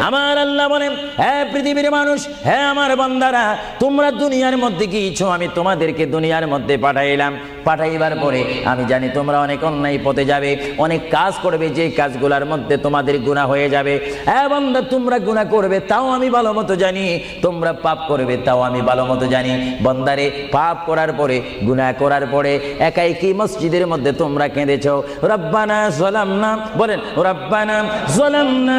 আমার আল্লাহ বলেন, হে পৃথিবীর মানুষ, হে আমার বান্দারা, তোমরা দুনিয়ার মধ্যে গিয়েছো, আমি তোমাদেরকে দুনিয়ার মধ্যে পাঠাইলাম। পাঠাইবার পরে আমি জানি তোমরা অনেক অন্যায় পথে যাবে, অনেক কাজ করবে, যে কাজগুলোর মধ্যে তোমাদের গুনাহ হয়ে যাবে। হ্যাঁ বান্দা, তোমরা গুনাহ করবে তাও আমি ভালো মতো জানি, তোমরা পাপ করবে তাও আমি ভালো মতো জানি। বান্দারে, পাপ করার পরে, গুনাহ করার পরে একাই কি মসজিদের মধ্যে তোমরা কেঁদেছো, রব্বানা যালামনা, বলেন রব্বানা যালামনা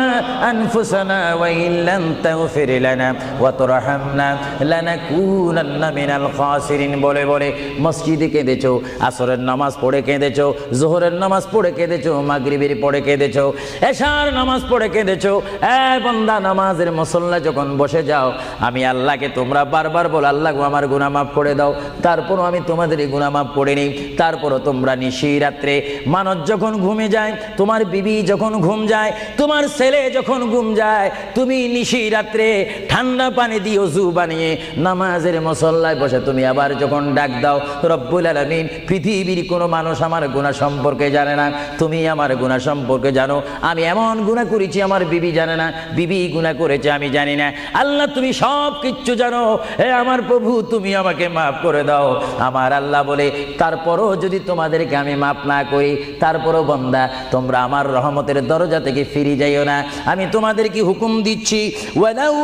আনফুসানা ওয়া ইল্লাম তাগফির লানা ওয়া তুরহামনা লানাকুনান্না মিনাল খাসিরিন বলে বলে মসজিদে কেঁদেছো, আসরের নামাজ পড়ে কেঁদেছো, যোহরের নামাজ পড়ে কেঁদেছো, মাগরিবের পড়ে কেঁদেছো, এশার নামাজ পড়ে কেঁদেছো। এ বান্দা, নামাজের মুসল্লা যখন বসে যাও, আমি আল্লাহকে তোমরা বারবার বল, আল্লাহ গো আমার গুনাহ মাফ করে দাও। তারপরও আমি তোমাদের এই গুনাহ মাফ করে নিই। তারপরও তোমরা নিশি রাত্রে, মানুষ যখন ঘুমে যায়, তোমার বিবি যখন ঘুম যায়, তোমার ছেলে যখন ঘুম যায়, তুমি নিশি রাত্রে ঠান্ডা পানি দিয়ে ওযু বানিয়ে নামাজের মুসল্লায় বসে তুমি আবার যখন ডাক দাও, রব্বুল আলামিন, পৃথিবীর কোনো মানুষ আমার গুনাহ সম্পর্কে জানে না, তুমি আমার গুনাহ সম্পর্কে জানো। আমি এমন গুনাহ করেছি আমার বিবি জানে না, বিবি গুনাহ করেছে আমি জানি না। আল্লাহ, তুমি সব কিচ্ছু জানো। হে আমার প্রভু, তুমি আমাকে মাফ করে দাও। আমার আল্লাহ বলে, তারপরও যদি তোমাদেরকে আমি মাফ না করি, তারপরও বান্দা, তোমরা আমার রহমতের দরজা থেকে ফিরে যাইও না। আমি তোমাদেরকে হুকুম দিচ্ছি, ওয়ালাউ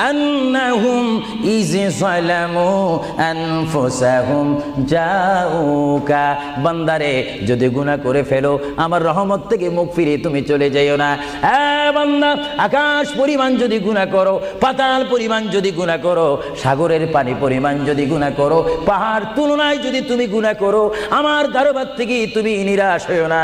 আন্নাহুম ইয যালামু আনফুসাহুম জাউকা, বান্দারে, যদি গুনাহ করে ফেলো, আমার রহমত থেকে মুখ ফিরে তুমি চলে যাইও না। বান্দা, আকাশ পরিমাণ যদি গুনাহ করো, পাতাল পরিমাণ যদি গুনাহ করো, সাগরের পানি পরিমাণ যদি গুনাহ করো, পাহাড় তুলনায় যদি তুমি গুনাহ করো, আমার দরবার থেকে তুমি নিরাশ হইও না।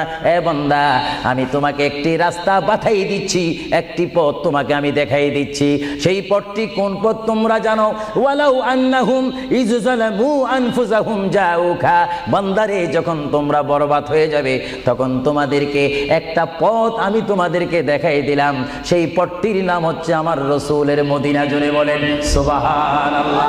বান্দা, আমি তোমাকে একটি রাস্তা বাতাই দিচ্ছি, একটি পথ তোমাকে আমি দেখাই দিচ্ছি। সেই পথটি কোন পথ তোমরা জানো? ওয়ালাউ আন্নাহুম ইয যালামু আনফুসাহুম জাউকা, বান্দারে, যখন তোমরা বরবাদ হয়ে যাবে, তখন তোমাদেরকে একটা পথ আমি তোমাদেরকে দেখাই দিলাম। সেই পথটির নাম হচ্ছে আমার রাসূলের মদিনা। জোরে বলেন সুবহানাল্লাহ।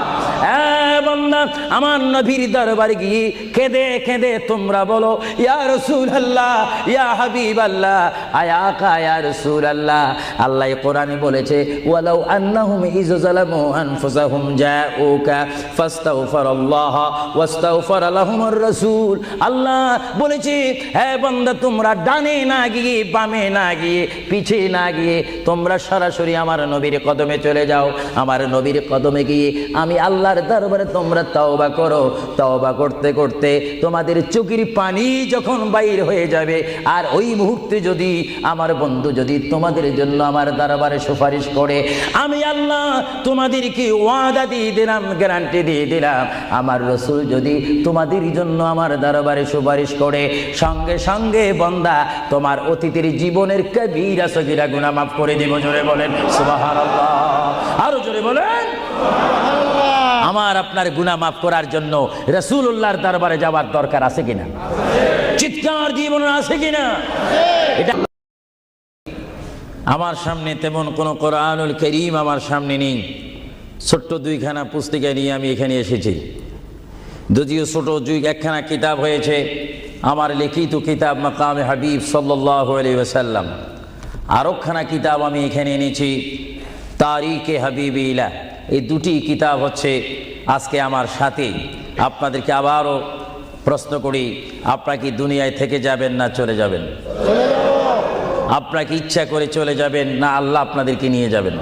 বান্দা, আমার নবীর দরবারে গিয়ে কেঁদে কেঁদে তোমরা বলো, ইয়া রাসূলুল্লাহ, ইয়া হাবিবাল্লাহ, আয়াকা ইয়া রাসূলুল্লাহ। আল্লাহ কোরআনে বলেছে, ওয়ালাউ আন্নাহুম ইয যালামু আনফুসাহুম জাউকা ফাস্তাগফিরুল্লাহ ওয়াস্তাগফার লাহুমুর রাসূল। আল্লাহ বলেছে, হে বান্দা, তোমরা ডানে না গিয়ে, বামে না গিয়ে, পিছে না গিয়ে, তোমরা সরাসরি আমার নবীর কদমে চলে যাও। আমার নবীর কদমে গিয়ে আমি আল্লাহর দরবারে তোমরা তওবা করো। তওবা করতে করতে তোমাদের চোখের পানি যখন বাইর হয়ে যাবে, আর ওই মুহূর্তে যদি আমার বন্ধু যদি তোমাদের জন্য আমার দরবারে সুপারিশ করে, আমি আল্লাহ তোমাদেরকে ওয়াদা দিয়ে দিলাম, গ্যারান্টি দিয়ে দিলাম, আমার রাসূল যদি তোমাদের জন্য আমার দরবারে সুপারিশ করে, সঙ্গে সঙ্গে বান্দা, তোমার অতীতের জীবনের কবিরা সগীরা গুনাহ মাফ করে দেব। জোরে বলেন সুবহানাল্লাহ। আরো জোরে বলেন সুবহানাল্লাহ। আমার আপনার গুনাহ মাফ করার জন্য রাসূলুল্লাহর দরবারে যাওয়ার দরকার আছে কিনা? চিৎকার জীবন আছে কিনা? এটা আমার সামনে তেমন কোন কোরআনুল কারীম আমার সামনে নেই। ছোট্ট দুইখানা পুস্তিকা নিয়ে আমি এখানে এসেছি। যদিও ছোট একখানা কিতাব হয়েছে, আমার লিখিত কিতাব মাকামে হাবিব সাল্লাল্লাহু আলাইহি ওয়াসাল্লাম। আরেকখানা কিতাব আমি এখানে এনেছি, তারিখে হাবিবিল্লাহ। এই দুটি কিতাব হচ্ছে আজকে আমার সাথে। আপনাদেরকে আবারও প্রশ্ন করি, আপনারা কি দুনিয়ায় থেকে যাবেন না চলে যাবেন? আপনারা কি ইচ্ছা করে চলে যাবেন না আল্লাহ আপনাদেরকে নিয়ে যাবেন?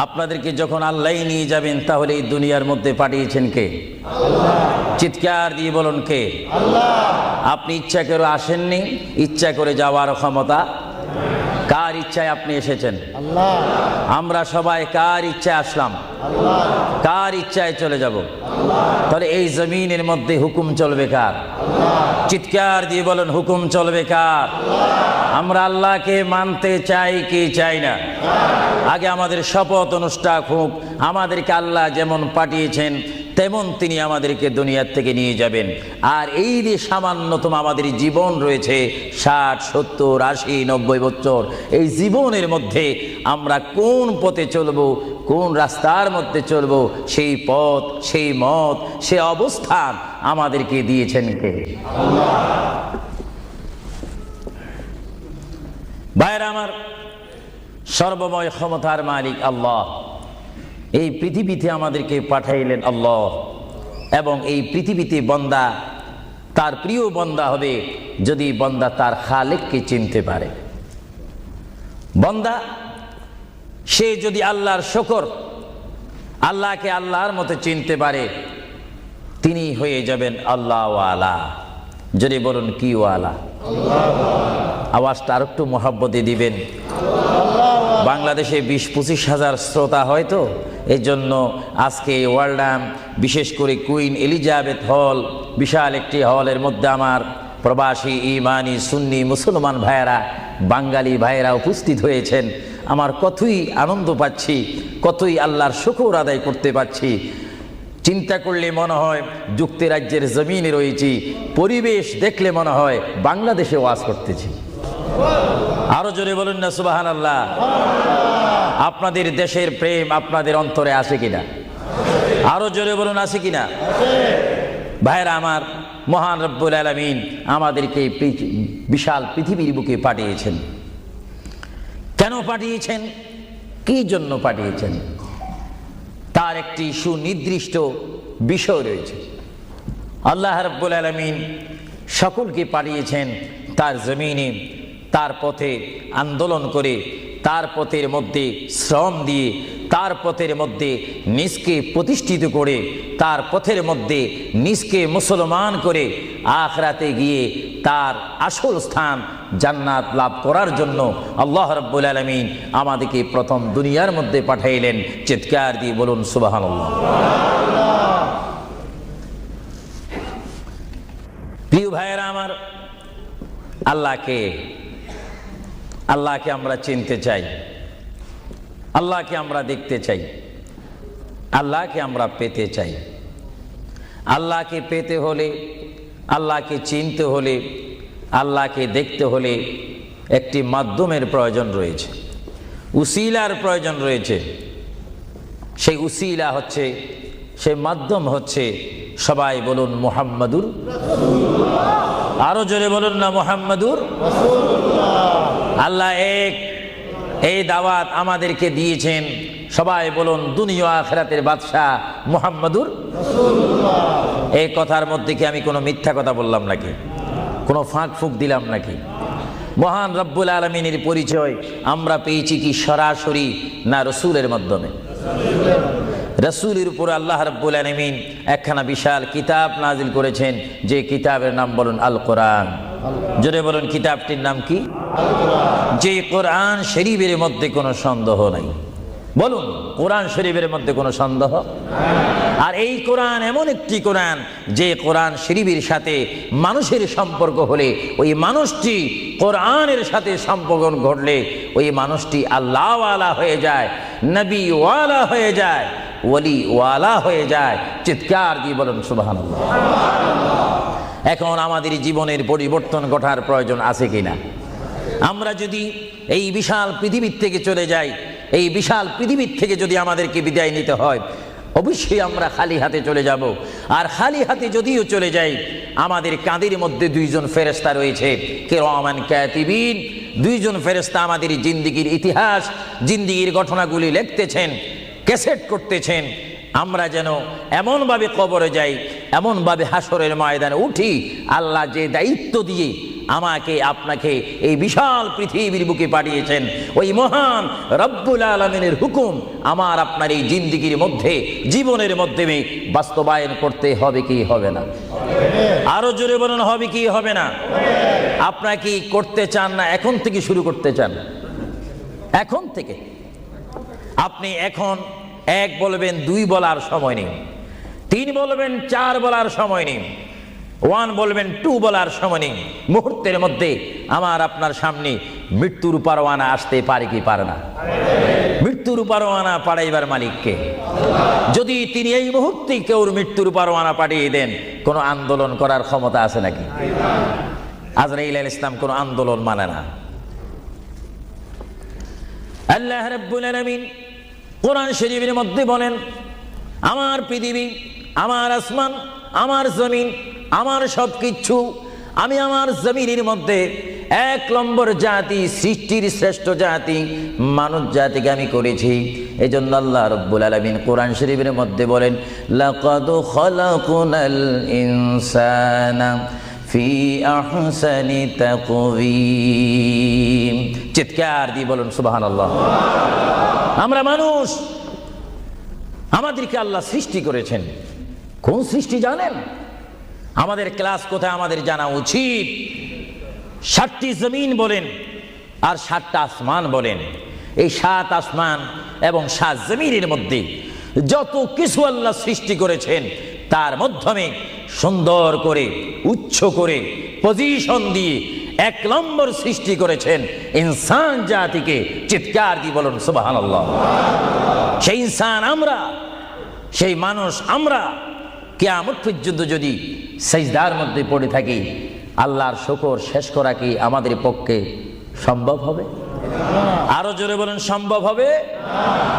আপনাদেরকে যখন আল্লাহ নিয়ে যাবেন, তাহলে এই দুনিয়ার মধ্যে পাঠিয়েছেন কে? আল্লাহ। চিৎকার দিয়ে বলুন, কে? আল্লাহ। আপনি ইচ্ছা করে আসেননি, ইচ্ছা করে যাওয়ার ক্ষমতা কার ইচ্ছায় আপনি এসেছেন? আল্লাহ। আমরা সবাই কার ইচ্ছায় আসলাম? আল্লাহ। কার ইচ্ছায় চলে যাব? আল্লাহ। তাহলে এই জমিনের মধ্যে হুকুম চলবে কার? আল্লাহ। চিৎকার দিয়ে বলুন, হুকুম চলবে কার? আল্লাহ। আমরা আল্লাহকে মানতে চাই কি চাই না? আগে আমাদের শপথ অনুষ্ঠান হোক, আমাদেরকে আল্লাহ যেমন পাঠিয়েছেন তেমন তিনি আমাদেরকে দুনিয়ার থেকে নিয়ে যাবেন। আর এই যে সামান্যতম আমাদের জীবন রয়েছে 60, 70, 80, 90 বছর, এই জীবনের মধ্যে আমরা কোন পথে চলবো, কোন রাস্তার মধ্যে চলবো, সেই পথ, সেই মত, সেই অবস্থান আমাদেরকে দিয়েছেন কে? আল্লাহ। ভাইরা আমার, সর্বময় ক্ষমতার মালিক আল্লাহ এই পৃথিবীতে আমাদেরকে পাঠাইলেন আল্লাহ, এবং এই পৃথিবীতে বান্দা তার প্রিয় বান্দা হবে যদি বান্দা তার খালেককে চিনতে পারে। বান্দা সে যদি আল্লাহর শুকর, আল্লাহকে আল্লাহর মতো চিনতে পারে, তিনি হয়ে যাবেন আল্লাহ ওয়ালা। যদি বলুন কি ওয়ালা? আওয়াজটা আর একটু মহব্বতে দিবেন। বাংলাদেশে 20-25 হাজার শ্রোতা হয়তো, এই জন্য আজকে ওয়ার্ল্ডাম, বিশেষ করে কুইন এলিজাবেথ হল, বিশাল একটি হলের মধ্যে আমার প্রবাসী ইমানি সুন্নি মুসলমান ভাইয়েরা, বাঙালি ভাইয়েরা উপস্থিত হয়েছেন। আমার কতই আনন্দ পাচ্ছি, কতই আল্লাহর শুকর আদায় করতে পারছি। চিন্তা করলে মনে হয় যুক্তরাজ্যের জমিনে রয়েছি, পরিবেশ দেখলে মনে হয় বাংলাদেশে ওয়াজ করতেছি। আরো জোরে বলুন না সুবহানাল্লাহ। আপনাদের দেশের প্রেম আপনাদের অন্তরে আছে কিনা? আরো জোরে বলুন আছে কিনা? ভাইরা আমার, মহান রব্বুল আলামিন আমাদেরকে বিশাল পৃথিবীর বুকে পাঠিয়েছেন। কেন পাঠিয়েছেন? কি জন্য পাঠিয়েছেন? তার একটি সুনির্দিষ্ট বিষয় রয়েছে। আল্লাহ রাব্বুল আলামিন সকলকে পাঠিয়েছেন তার জমিনে, তার পথে আন্দোলন করে, তার পথের মধ্যে শ্রম দিয়ে, তার পথের মধ্যে নিজকে প্রতিষ্ঠিত করে, তার পথের মধ্যে নিজকে মুসলমান করে আখিরাতে গিয়ে তার আসল স্থান জান্নাত লাভ করার জন্য আল্লাহ রাব্বুল আলামিন আমাদেরকে প্রথম দুনিয়ার মধ্যে পাঠাইলেন। চিৎকার দিয়ে বলুন সুবহানাল্লাহ। প্রিয় ভাইয়েরা আমার, আল্লাহকে আমরা চিনতে চাই, আল্লাহকে আমরা দেখতে চাই, আল্লাহকে আমরা পেতে চাই। আল্লাহকে পেতে হলে, আল্লাহকে চিনতে হলে, আল্লাহকে দেখতে হলে একটি মাধ্যমের প্রয়োজন রয়েছে, উসিলার প্রয়োজন রয়েছে। সেই উসিলা হচ্ছে, সেই মাধ্যম হচ্ছে, সবাই বলুন মুহাম্মাদুর রাসূলুল্লাহ। আরো জোরে বলুন না মুহাম্মাদুর রাসূলুল্লাহ। আল্লাহ এক, এই দাওয়াত আমাদেরকে দিয়েছেন। সবাই বলুন দুনিয়া আখিরাতের বাদশাহ মুহাম্মাদুর রাসূলুল্লাহ। এই কথার মধ্যে কি আমি কোনো মিথ্যা কথা বললাম নাকি? কোনো ফাঁক ফুক দিলাম নাকি? মহান রব্বুল আলামিনের পরিচয় আমরা পেয়েছি কি সরাসরি, না রসুলের মাধ্যমে? রসুলের উপর আল্লাহ রাব্বুল আলামিন একখানা বিশাল কিতাব নাজিল করেছেন, যে কিতাবের নাম বলুন আল কোরআন। জোরে বলুন কিতাবটির নাম কি? আল কোরআন। যে কোরআন শরীফের মধ্যে কোনো সন্দেহ নাই। বলুন কোরআন শরীফের মধ্যে কোনো সন্দেহ? আর এই কোরআন এমন একটি কোরআন, যে কোরআন শরীফের সাথে মানুষের সম্পর্ক হলে, ওই মানুষটি কোরআনের সাথে সম্পর্ক ঘটলে ওই মানুষটি আল্লাহ ওয়ালা হয়ে যায়, নবী ওয়ালা হয়ে যায়, ওলি ওয়ালা হয়ে যায়। চিৎকার দিয়ে বলুন সুবহানাল্লাহ। এখন আমাদের জীবনের পরিবর্তন ঘটার প্রয়োজন আছে কিনা? আমরা যদি এই বিশাল পৃথিবীর থেকে চলে যাই, এই বিশাল পৃথিবীর থেকে যদি আমাদেরকে বিদায় নিতে হয়, অবশ্যই আমরা খালি হাতে চলে যাব। আর খালি হাতে যদিও চলে যাই, আমাদের কাঁধের মধ্যে দুইজন ফেরেশতা রয়েছে, কিরামান কাতিবিন। দুইজন ফেরেশতা আমাদের জিন্দেগির ইতিহাস, জিন্দেগির ঘটনাগুলি লিখতেছেন, ক্যাসেট করতেছেন। আমরা যেন এমনভাবে কবরে যাই, এমনভাবে হাসরের ময়দানে উঠি, আল্লাহ যে দায়িত্ব দিয়ে আমাকে আপনাকে এই বিশাল পৃথিবীর বুকে পাঠিয়েছেন, ওই মহান রব্বুল আলামিনের হুকুম আমার আপনার এই জিন্দেগির মধ্যে, জীবনের মাধ্যমে বাস্তবায়ন করতে হবে কি হবে না? আরো জোরে বলুন হবে কি হবে না? আপনারা কি করতে চান, না এখন থেকে শুরু করতে চান? এখন থেকে আপনি এখন এক বলবেন, দুই বলার সময় নেই, তিন বলবেন, চার বলার সময় নেই, ওয়ান বলবেন, টু বলার সময় নেই। মুহূর্তের মধ্যে আমার আপনার সামনে মৃত্যুর পরোয়ানা আসতে পারে কি পারে না? মৃত্যুর পরোয়ানা পাঠাইবার মালিককে। যদি তিনি এই মুহূর্তে কেউ মৃত্যুর পরোয়ানা পাঠিয়ে দেন, কোনো আন্দোলন করার ক্ষমতা আছে নাকি? আজরাইল আলাইহিস সালাম কোনো আন্দোলন মানে না। আল্লাহ রাব্বুল আলামিন কোরআন শরীফের মধ্যে বলেন, আমার পৃথিবী, আমার আসমান, আমার জমিন, আমার সবকিছু, আমি আমার জমিনের মধ্যে এক নম্বর জাতি, সৃষ্টির শ্রেষ্ঠ জাতি মানব জাতিকে আমি করেছি। এজন্য আল্লাহ রাব্বুল আলামিন কোরআন শরীফের মধ্যে বলেন, লাকাদ খালাকনাল ইনসানা ফি আহসানি তাকওয়িম। চিৎকার দিয়ে বলুন সুবহানাল্লাহ। আমরা মানুষ, আমাদেরকে আল্লাহ সৃষ্টি করেছেন। কোন সৃষ্টি জানেন? আমাদের ক্লাস কোথায় আমাদের জানা উচিত। 7টি জমিন বলেন আর 7টা আসমান বলেন। এই 7 আসমান এবং 7 জমিনের মধ্যে যত কিছু আল্লাহ সৃষ্টি করেছেন তার মাধ্যমে সুন্দর করে, উচ্চ করে, পজিশন দিয়ে 1 নম্বর সৃষ্টি করেছেন ইনসান জাতিকে। চিৎকার দিয়ে বলুন সুবহানাল্লাহ। সেই ইনসান আমরা, সেই মানুষ আমরা কিয়ামত পর্যন্ত যদি সিজদার মধ্যে পড়ে থাকি, আল্লাহর শুকর শেষ করা কি আমাদের পক্ষে সম্ভব হবে? আরো জোরে বলেন, সম্ভব হবে?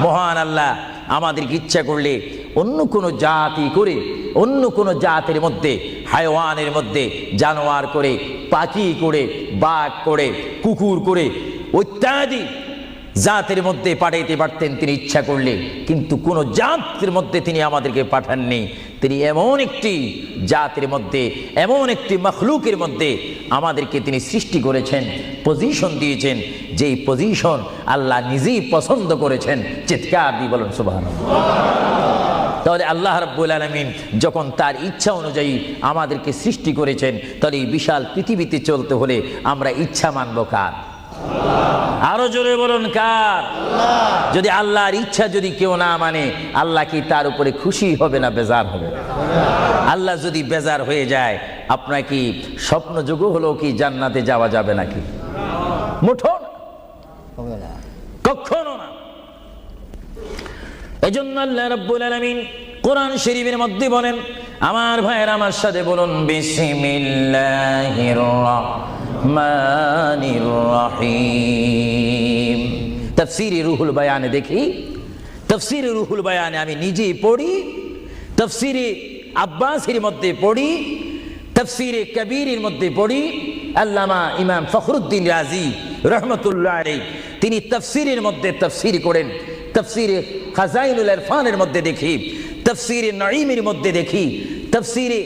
মহান আল্লাহ আমাদেরকে ইচ্ছা করলে অন্য কোনো জাতি করে, অন্য কোনো জাতির মধ্যে, হায়ওয়ানের মধ্যে জানোয়ার করে, পাখি করে, বাঘ করে, কুকুর করে, ইত্যাদি জাতের মধ্যে পাঠাইতে পারতেন তিনি ইচ্ছা করলে, কিন্তু কোন জাতের মধ্যে তিনি আমাদেরকে পাঠাননি। তিনি এমন একটি জাতের মধ্যে, এমন একটি মখলুকের মধ্যে আমাদেরকে তিনি সৃষ্টি করেছেন, পজিশন দিয়েছেন, যেই পজিশন আল্লাহ নিজেই পছন্দ করেছেন। চিৎকার দিয়ে বলুন সুবহানাল্লাহ। তাহলে আল্লাহ রাব্বুল আলামিন যখন তার ইচ্ছা অনুযায়ী আমাদেরকে সৃষ্টি করেছেন, তাহলে এই বিশাল পৃথিবীতে চলতে হলে আমরা ইচ্ছা মানব কার? আরো জোরে বলুন কার? যদি আল্লাহর ইচ্ছা যদি কেউ না মানে, আল্লাহ কি তার উপরে খুশি হবে না বেজার হবে? আল্লাহ যদি বেজার হয়ে যায়, আপনার কি স্বপ্ন যোগ হলো কি জান্নাতে যাওয়া যাবে নাকি? মুঠো না, কখনো না। এজন্য আল্লাহ রাব্বুল আলামিন কোরআন শরীফের মধ্যে বলেন, আমার ভাইয়ের আমার সাথে বলুন, বিসমিল্লাহির রাহমানির রহিম। তাফসীরে রুহুল বায়ানে দেখি, তাফসীরে রুহুল বায়ানে আমি নিজেই পড়ি, তাফসীরে আব্বাসীর মধ্যে পড়ি, তাফসীরে কবীরের মধ্যে পড়ি। আল্লামা ইমাম ফখরুদ্দিন রাজি রহমতুল্লাহ আলাইহি তিনি তাফসীরের মধ্যে তাফসীর করেন। তাফসীরে খাজাইনুল ইরফানের মধ্যে দেখি, তাফসীরে নাঈমের মধ্যে দেখি, তাফসীরে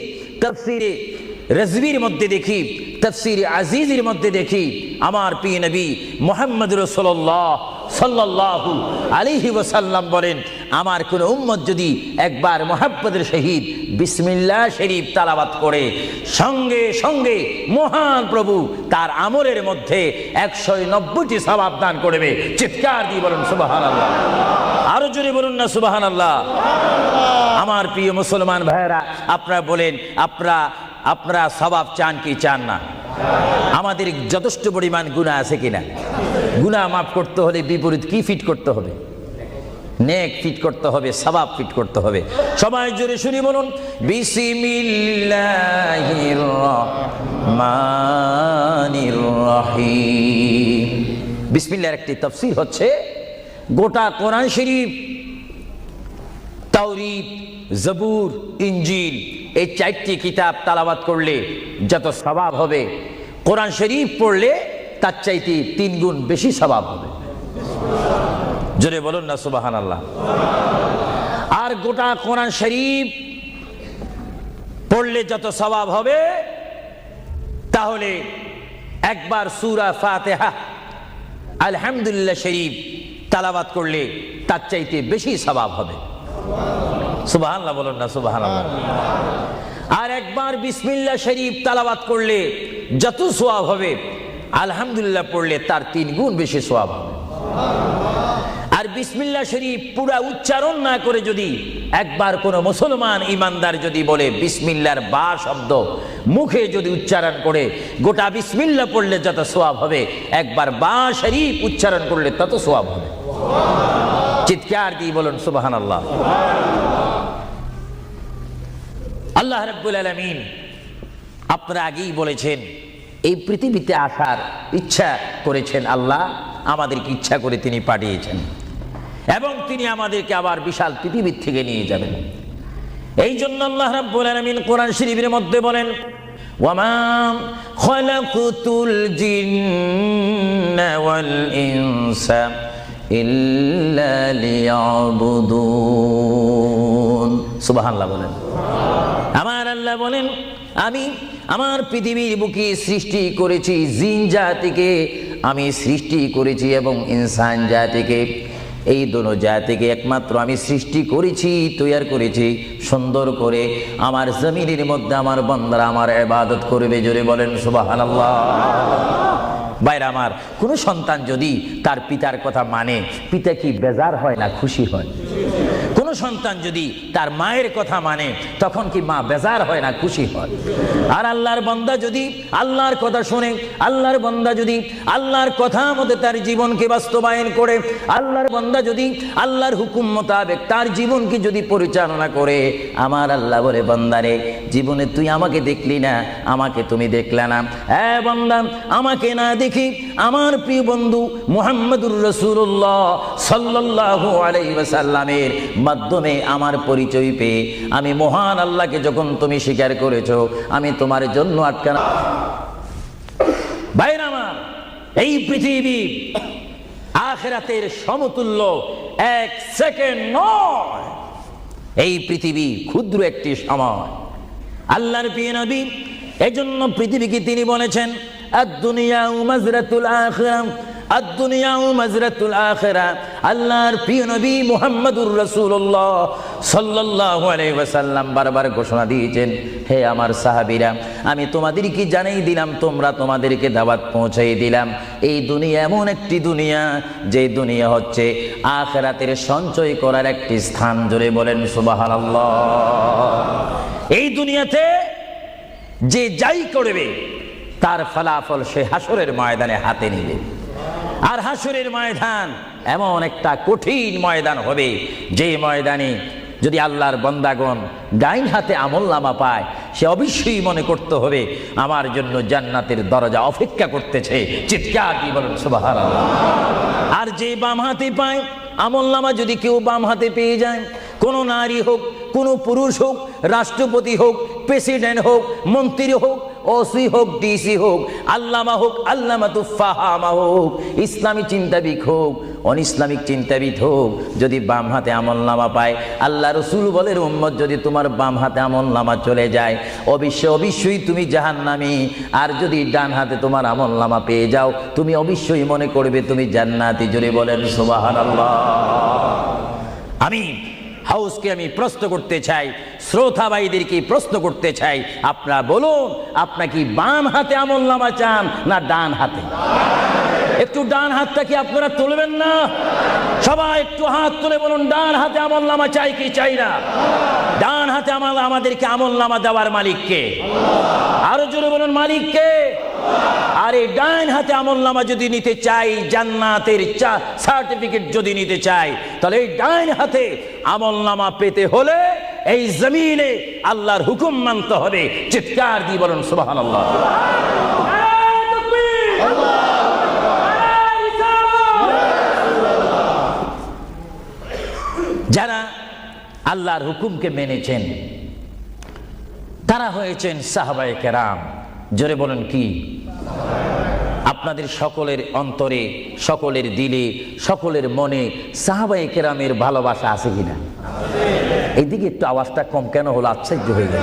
রাজভির মধ্যে দেখি, তাফসীরে আজিজের মধ্যে দেখি, আমার প্রিয় নবী মুহাম্মদ রাসূলুল্লাহ সাল্লাল্লাহু আলাইহি ওয়াসাল্লাম বলেন, আমার কোন উম্মত যদি একবার মুহাব্বতের সহিত বিসমিল্লাহ শরীফ তেলাওয়াত করে, সঙ্গে সঙ্গে মহান প্রভু তার আমলের মধ্যে 190টি সওয়াব দান করবে। চিৎকার দিয়ে বলুন সুবহানাল্লাহ। আরো জোরে বলুন না সুবহানাল্লাহ। আমার প্রিয় মুসলমান ভাইয়েরা, আপনারা বলেন, আপনারা সওয়াব চান কি চান না? আমাদের যথেষ্ট পরিমাণ গুনাহ আছে কিনা? গুনাহ মাফ করতে হলে বিপরীত কি ফিট করতে হবে? নেক ফিট করতে হবে, সওয়াব ফিট করতে হবে। সবাই জোরে শুনি বলুন, বিসমিল্লাহির রহমানির রহিম। বিসমিল্লাহর একটি তাফসীর হচ্ছে, গোটা কোরআন শরীফ, তাওরীত, জবুর, ইনজিল, এই 4টি কিতাব তেলাওয়াত করলে যত সওয়াব হবে, কোরআন শরীফ পড়লে তার চাইতে 3 গুণ বেশি সওয়াব হবে। জোরে বলুন না সুবহানাল্লাহ। আর গোটা কোরআন শরীফ পড়লে যত সওয়াব হবে, তাহলে একবার সূরা ফাতিহা আলহামদুলিল্লাহ শরীফ তেলাওয়াত করলে তার চাইতে বেশি সওয়াব হবে। সুবহানাল্লাহ বলুন না সুবহানাল্লাহ। আর একবার বিসমিল্লাহ শরীফ তেলাওয়াত করলে যত সওয়াব হবে, আলহামদুলিল্লাহ পড়লে তার 3 গুণ বেশি সওয়াব হবে। আর বিসমিল্লাহ শরীফ পুরা উচ্চারণ না করে যদি একবার কোন মুসলমান ইমানদার যদি বলে বিসমিল্লাহর বা শব্দ মুখে যদি উচ্চারণ করে, গোটা বিসমিল্লাহ পড়লে যত সওয়াব হবে, একবার বা শরীফ উচ্চারণ করলে তত সওয়াব হবে। চিৎকার দিয়ে বলুন সুবহানাল্লাহ। আল্লাহ রাব্বুল আলামিন আপনারা আগেই বলেছেন, এই পৃথিবীতে আসার ইচ্ছা করেছেন আল্লাহ, আমাদেরকে ইচ্ছা করে তিনি পাঠিয়েছেন, এবং তিনি আমাদেরকে আবার বিশাল পৃথিবীর থেকে নিয়ে যাবেন। এই জন্য আল্লাহ রাব্বুল আলামিন কোরআন শরীফের মধ্যে বলেন, ওয়ামা খালাকতুল জিন্না ওয়াল ইনসা ইল্লা লিয়াবুদুন। সুবহানাল্লাহ বলেন। আমার আল্লাহ বলেন, আমি আমার পৃথিবীর বুকে সৃষ্টি করেছি জিন জাতিকে, আমি সৃষ্টি করেছি এবং ইনসান জাতিকে। এই দোনো জাতিকে একমাত্র আমি সৃষ্টি করেছি, তৈরি করেছি সুন্দর করে। আমার জমিনের মধ্যে আমার বান্দারা আমার ইবাদত করবে। জোরে বলেন সুবহানাল্লাহ। ভাইরা আমার, কোনো সন্তান যদি তার পিতার কথা মানে, পিতা কি বেজার হয় না খুশি হয়? কোন সন্তান যদি তার মায়ের কথা মানে, তখন কি মা বেজার হয় না খুশি হয়? আর আল্লাহর বান্দা যদি আল্লাহর কথা শুনে, আল্লাহর বান্দা যদি আল্লাহর কথা মতে তার জীবনকে বাস্তবায়ন করে, আল্লাহর বান্দা যদি আল্লাহর হুকুম মোতাবেক তার জীবনকে যদি পরিচালনা করে, আমার আল্লাহ বলে, বান্দারে জীবনে তুই আমাকে দেখলি না, আমাকে তুমি দেখলে না। হ্যাঁ বান্দা, আমাকে না দেখি আমার প্রিয় বন্ধু মুহাম্মদুর রাসূলুল্লাহ সাল্লাল্লাহু আলাইহি ওয়াসাল্লামের মাধ্যমে আমার পরিচয় পেয়ে আমি মহান আল্লাহকে যখন তুমি স্বীকার করেছো, আমি তোমার জন্য আটকানা। ভাইরা আমার, এই পৃথিবী আখিরাতের সমতুল্য এক সেকেন্ড নয়। এই পৃথিবী ক্ষুদ্র একটি সময়। আল্লাহর প্রিয় নবী এজন্য পৃথিবীকে তিনি বলেছেন, আদ-দুনিয়া মাজরাতুল আখিরাহ, আদ-দুনিয়া মাজরাতুল আখিরাহ। আল্লাহর প্রিয় নবী মুহাম্মদুর রাসূলুল্লাহ সাল্লাল্লাহু আলাইহি ওয়াসাল্লাম বারবার ঘোষণা দিয়েছেন, হে আমার সাহাবীরা, আমি তোমাদেরকে জানাই দিলাম, তোমরা তোমাদেরকে দাওয়াত পৌঁছাই দিলাম, এই দুনিয়া এমন একটি দুনিয়া, যে দুনিয়া হচ্ছে আখিরাতের সঞ্চয় করার একটি স্থান। জোরে বলেন সুবহানাল্লাহ। এই দুনিয়াতে যে যাই করবে তার ফলাফল সে হাসরের ময়দানে হাতে নিবে। আর হাসরের ময়দান এমন একটা কঠিন ময়দান হবে, যে ময়দানে যদি আল্লাহর বান্দাগণ ডাইন হাতে আমলনামা পায়, সে অবশ্যই মনে করতে হবে আমার জন্য জান্নাতের দরজা অপেক্ষা করতেছে। চিৎকার দিয়ে বলেন সুবহানাল্লাহ। আর যে বাম হাতে পায় আমলনামা, যদি কেউ বাম হাতে পেয়ে যায়, কোনো নারী হোক, কোনো পুরুষ হোক, রাষ্ট্রপতি হোক, প্রেসিডেন্ট হোক, মন্ত্রী হোক, ওসি হোক, ডিসি হোক, আল্লামা হোক, আল্লামাতু ফাহামা হোক, ইসলামী চিন্তাবিদ হোক, অনিসলামিক চিন্তাবিদ হোক, যদি বাম হাতে আমলনামা পায়, আল্লাহ রসুল বলেন, উম্মত যদি তোমার বাম হাতে আমলনামা চলে যায়, অবশ্যই তুমি জাহান্নামী। আর যদি ডান হাতে তোমার আমলনামা পেয়ে যাও, তুমি অবশ্যই মনে করবে তুমি জান্নাতি। জোরে বলেন সুবহানাল্লাহ। আমি হাউসকে আমি প্রশ্ন করতে চাই, শ্রোতা ভাইদেরকে প্রশ্ন করতে চাই, আপনারা বলুন, আপনারা কি বাম হাতে আমলনামা চান না ডান হাতে? একটু ডান হাতটা কি আপনারা তুলবেন না? সবাই একটু হাত তুলে বলুন, ডান হাতে আমলনামা চাই কি চাই না? ডান হাতে আমাদেরকে আমলনামা দেওয়ার মালিক কে? আরো জোরে বলুন, মালিক কে? আর এই ডান হাতে আমলনামা যদি নিতে চাই, জান্নাতের সার্টিফিকেট যদি নিতে চাই, তাহলে এই ডান হাতে আমলনামা পেতে হলে এই জমিনে আল্লাহর হুকুম মানতে হবে। চিৎকার দিয়ে বলুন সুবহানাল্লাহ। যারা আল্লাহর হুকুমকে মেনেছেন তারা হয়েছেন সাহাবায়ে কেরাম। জোরে বলেন কি? আপনাদের সকলের অন্তরে, সকলের দিলে, সকলের মনে সাহাবায়ে কেরামের ভালোবাসা আছে কিনা? এইদিকে একটু আওয়াজটা কম কেন হলো? আশ্চর্য হয়ে গেল।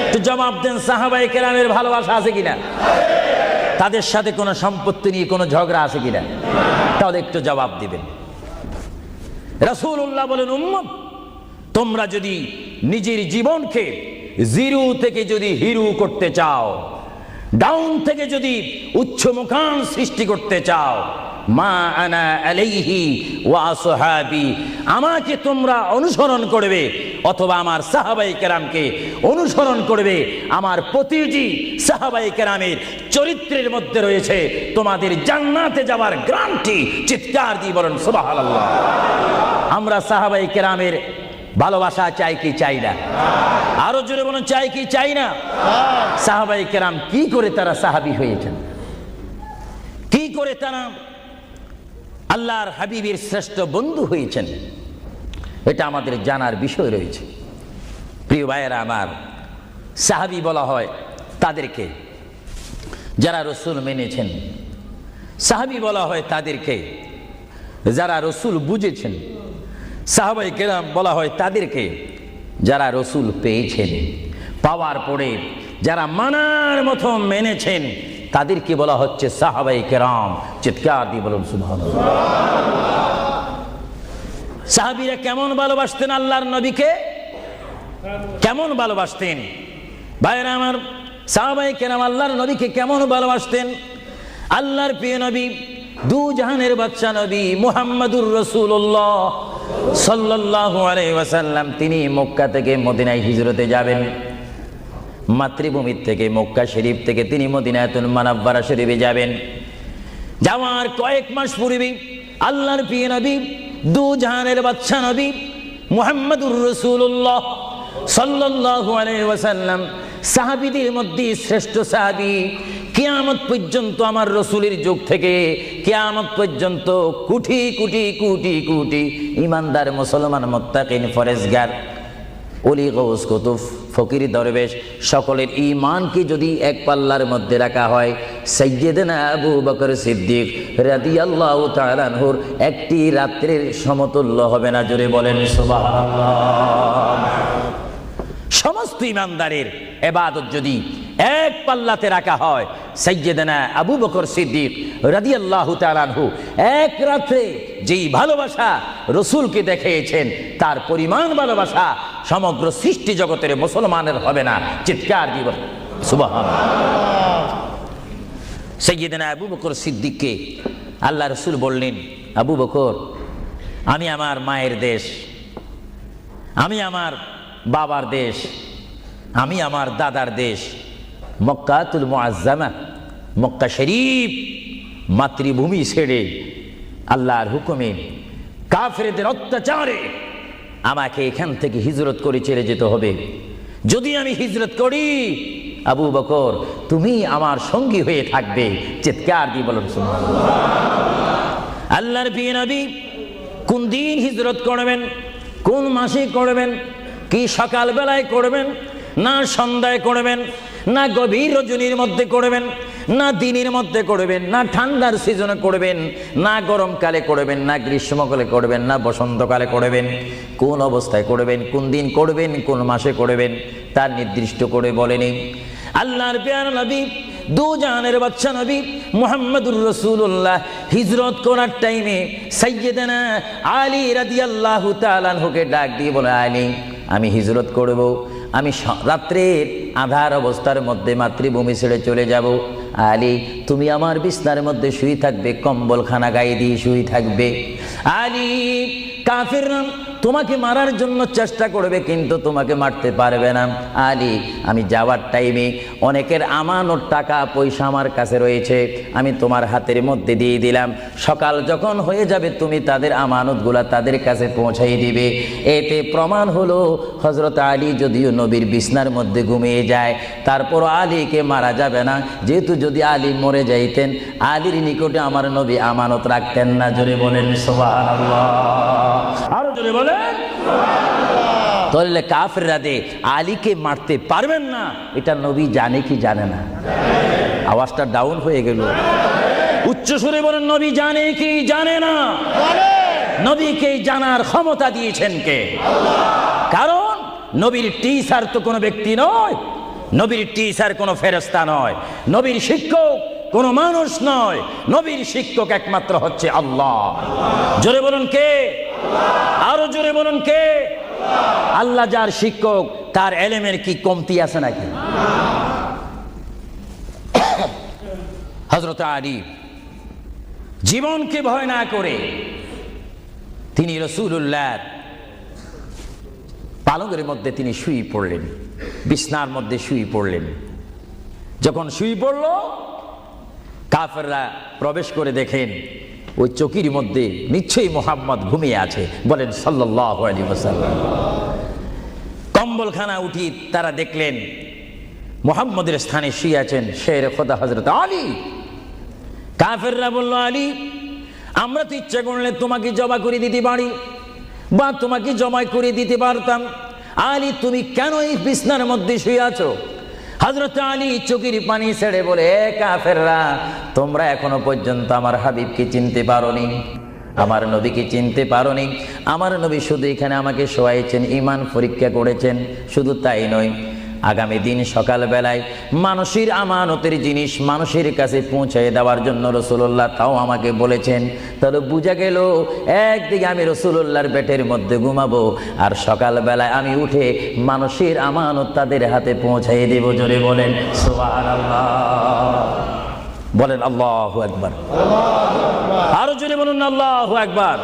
একটু জবাব দেন, সাহাবায়ে কেরামের ভালোবাসা আছে কিনা? তাদের সাথে কোনো সম্পত্তি নিয়ে কোনো ঝগড়া আছে কিনা? তাহলে একটু জবাব দিবেন। রাসূলুল্লাহ বলেন, উম্মত তোমরা যদি নিজের জীবনকে জিরো থেকে যদি হিরো করতে চাও, ডাউন থেকে যদি উচ্চ মুকাম সৃষ্টি করতে চাও, মা আনা আলাইহি ওয়া আসহাবি, আমাকে তোমরা অনুসরণ করবে অথবা আমার সাহাবায়ে কেরামকে অনুসরণ করবে। আমার প্রতিটি সাহাবায়ে কেরামের চরিত্রের মধ্যে রয়েছে তোমাদের জান্নাতে যাওয়ার গ্যারান্টি। চিৎকার দিয়ে বলেন সুবহানাল্লাহ। আমরা সাহাবায়ে কেরামের ভালোবাসা চাই কি চাই না? আরো জোরে বলুন, চাই কি চাই না? সাহাবায়ে কেরাম কি করে তারা সাহাবী হয়েছেন? কি করে তারা আল্লাহর হাবিবের শ্রেষ্ঠ বন্ধু হয়েছেন? এটা আমাদের জানার বিষয় রয়েছে। প্রিয় ভাইয়েরা আমার, সাহাবী বলা হয় তাদেরকে, যারা রসুল মেনেছেন। সাহাবী বলা হয় তাদেরকে যারা রসুল বুঝেছেন। সাহাবায়ে কেরাম বলা হয় তাদেরকে যারা রসুল পেয়েছেন। পাওয়ার পরে যারা মানার মতো মেনেছেন তাদেরকে বলা হচ্ছে সাহাবায়ে কেরাম। চিৎকার দিয়ে বলুন সুবহানাল্লাহ। সাহাবীরা কেমন ভালোবাসতেন আল্লাহর নবীকে, কেমন ভালোবাসতেন ভাইরা আমার। সাহাবায়ে কেরাম আল্লাহর নবীকে কেমন ভালোবাসতেন। আল্লাহর প্রিয় নবী, দু জাহানের বাদশা নবী মুহাম্মাদুর রাসূলুল্লাহ সাল্লাল্লাহু আলাইহি ওয়াসাল্লাম, তিনি মক্কা থেকে মদিনায় হিজরতে যাবেন। মাতৃভূমি থেকে মক্কা শরীফ থেকে তিনি মদিনাতুল মুনাওয়ারা শরীফে যাবেন। যাওয়ার কয়েক মাস পূর্বে আল্লাহর প্রিয় নবী, দু জাহানের বাদশা নবী মুহাম্মাদুর রাসূলুল্লাহ সাল্লাল্লাহু আলাইহি ওয়াসাল্লাম, সাহাবীদের মধ্যে শ্রেষ্ঠ সাহাবী, কিয়ামত পর্যন্ত আমার রসুলের যুগ থেকে কিয়ামত পর্যন্ত কোটি কোটি কোটি কোটি ইমানদার মুসলমান মুত্তাকিন ফরেজগার ওলি গৌস কুতুব ফকির দরবেশ সকলের ঈমানকে যদি এক পাল্লার মধ্যে রাখা হয়, সাইয়্যিদনা আবু বকর সিদ্দিক রাদিয়াল্লাহু তাআলা আনহুর একটি রাত্রির সমতুল্য হবে না। জোরে বলেন সুবহানাল্লাহ। সমস্ত ইমানদারের ইবাদত যদি এক পাল্লাতে রাখা হয়, সাইয়্যিদনা আবু বকর সিদ্দিক রাদিয়াল্লাহু তাআলা আনহু এক রাতে যেই ভালোবাসা রসুলকে দেখিয়েছেন, তার পরিমাণ ভালোবাসা সমগ্র সৃষ্টি জগতের মুসলমানের হবে না। চিৎকার দিব সুবহানাল্লাহ। সাইয়্যিদনা আবু বকর সিদ্দিককে আল্লাহ রসুল বললেন, আবু বকর, আমি আমার মায়ের দেশ, আমি আমার বাবার দেশ, আমি আমার দাদার দেশ মক্কাতুল মুআজ্জামা, মক্কা শরীফ মাতৃভূমি ছেড়ে আল্লাহর হুকুমে কাফেরদের অত্যাচারে আমাকে এখান থেকে হিজরত করে চলে যেতে হবে। যদি আমি হিজরত করি, আবু বকর তুমি আমার সঙ্গী হয়ে থাকবে। চিৎকার দিয়ে বলুন সুবহানাল্লাহ। আল্লাহর প্রিয় নবী কোন দিন হিজরত করবেন, কোন মাসে করবেন, কি সকাল বেলায় করবেন, না সন্ধ্যায় করবেন, না গভীর রজনীর মধ্যে করবেন, না দিনের মধ্যে করবেন, না ঠান্ডার সিজনে করবেন, না গরমকালে করবেন, না গ্রীষ্মকালে করবেন, না বসন্তকালে করবেন, কোন অবস্থায় করবেন, কোন দিন করবেন, কোন মাসে করবেন, তার নির্দিষ্ট করে বলেনি। আল্লাহর প্রিয় নবী, দু জাহানের বাদশা নবী মুহাম্মাদুর রাসূলুল্লাহ হিজরত করার টাইমে সাইয়্যিদানা আলী রাদিয়াল্লাহু তাআলা আনহুকে ডাক দিয়ে বলে, আলী আমি হিজরত করব, আমি রাত্রের আধার অবস্থার মধ্যে মাতৃভূমি ছেড়ে চলে যাব। আলী তুমি আমার বিছনার মধ্যে শুয়ে থাকবে, কম্বলখানা গায়ে দিয়ে শুয়ে থাকবে। আলী কাফিররা তোমাকে মারার জন্য চেষ্টা করবে, কিন্তু তোমাকে মারতে পারবে না। আলী আমি যাওয়ার টাইমে অনেকের আমানত টাকা পয়সা আমার কাছে রয়েছে, আমি তোমার হাতের মধ্যে দিয়ে দিলাম। সকাল যখন হয়ে যাবে তুমি তাদের আমানতগুলা তাদের কাছে পৌঁছাই দিবে। এতে প্রমাণ হলো হযরত আলী যদিও নবীর বিছনার মধ্যে ঘুমিয়ে যায়, তারপর আলীকে মারা যাবে না, যেহেতু যদি আলী মরে যাইতেন আলীর নিকটে আমার নবী আমানত রাখতেন না। জোরে বলেন সুবহানাল্লাহ। আরো জোরে বলেন সুবহানাল্লাহ। তাহলে কাফেররা দে আলীকে মারতে পারবেন না, এটা নবী জানে কি জানে না? আওয়াজটা ডাউন হয়ে গেল। উচ্চ সুরে বলেন, নবী জানে কি জানে না? নবীকে জানার ক্ষমতা দিয়েছেন কে? আল্লাহ। কারণ নবীর টিচার তো কোনো ব্যক্তি নয়, নবীর টিচার কোনো ফেরেশতা নয়, নবীর শিক্ষক কোনো মানুষ নয়, নবীর শিক্ষক একমাত্র হচ্ছে আল্লাহ। জোরে বলুন কে? আরো জোরে বলুন কে? আল্লাহ যার শিক্ষক, তার এলেমের কি কমতি আছে নাকি? হযরত আলী জীবনকে ভয় না করে তিনি রাসূলুল্লাহ পালঙ্কের মধ্যে তিনি শুয়ে পড়লেন, বিছনার মধ্যে শুয়ে পড়লেন। যখন শুয়ে পড়ল, কাফেররা প্রবেশ করে দেখেন ওই চকির মধ্যে নিশ্চয়ই মুহাম্মদ ঘুমিয়ে আছে। বলেন সাল্লাল্লাহু আলাইহি ওয়াসাল্লাম। কম্বলখানা উঠি তারা দেখলেন মুহাম্মদের স্থানে শুয়ে আছেন শের খোদা হযরত আলী। কাফেররা বলল, আলী আমরা তো ইচ্ছা করলে তোমাকে জবা করে দিতে পারি বা তোমাকে জমা করে দিতে পারতাম, আলী তুমি কেন এই বিছনার মধ্যে শুয়ে আছো? হযরত আলী চোখের পানি ছেড়ে বলে, এ কাফেররা, তোমরা এখনো পর্যন্ত আমার হাবিবকে চিনতে পারোনি, আমার নবীকে চিনতে পারোনি। আমার নবী শুধু এখানে আমাকে শোয়াইছেন, ঈমান পরীক্ষা করেছেন। শুধু তাই নয়, আগামী দিন সকালবেলায় মানুষের আমানতের জিনিস মানুষের কাছে পৌঁছে দেওয়ার জন্য রাসূলুল্লাহ তাও আমাকে বলেছেন। তাহলে বোঝা গেল, একদিকে আমি রাসূলুল্লাহর পেটের মধ্যে ঘুমাবো, আর সকালবেলায় আমি উঠে মানুষের আমানত তাদের হাতে পৌঁছাই দেব। জোরে বলেন সুবহানাল্লাহ, বলেন আল্লাহু আকবার, আরো জোরে বলুন আল্লাহু আকবার।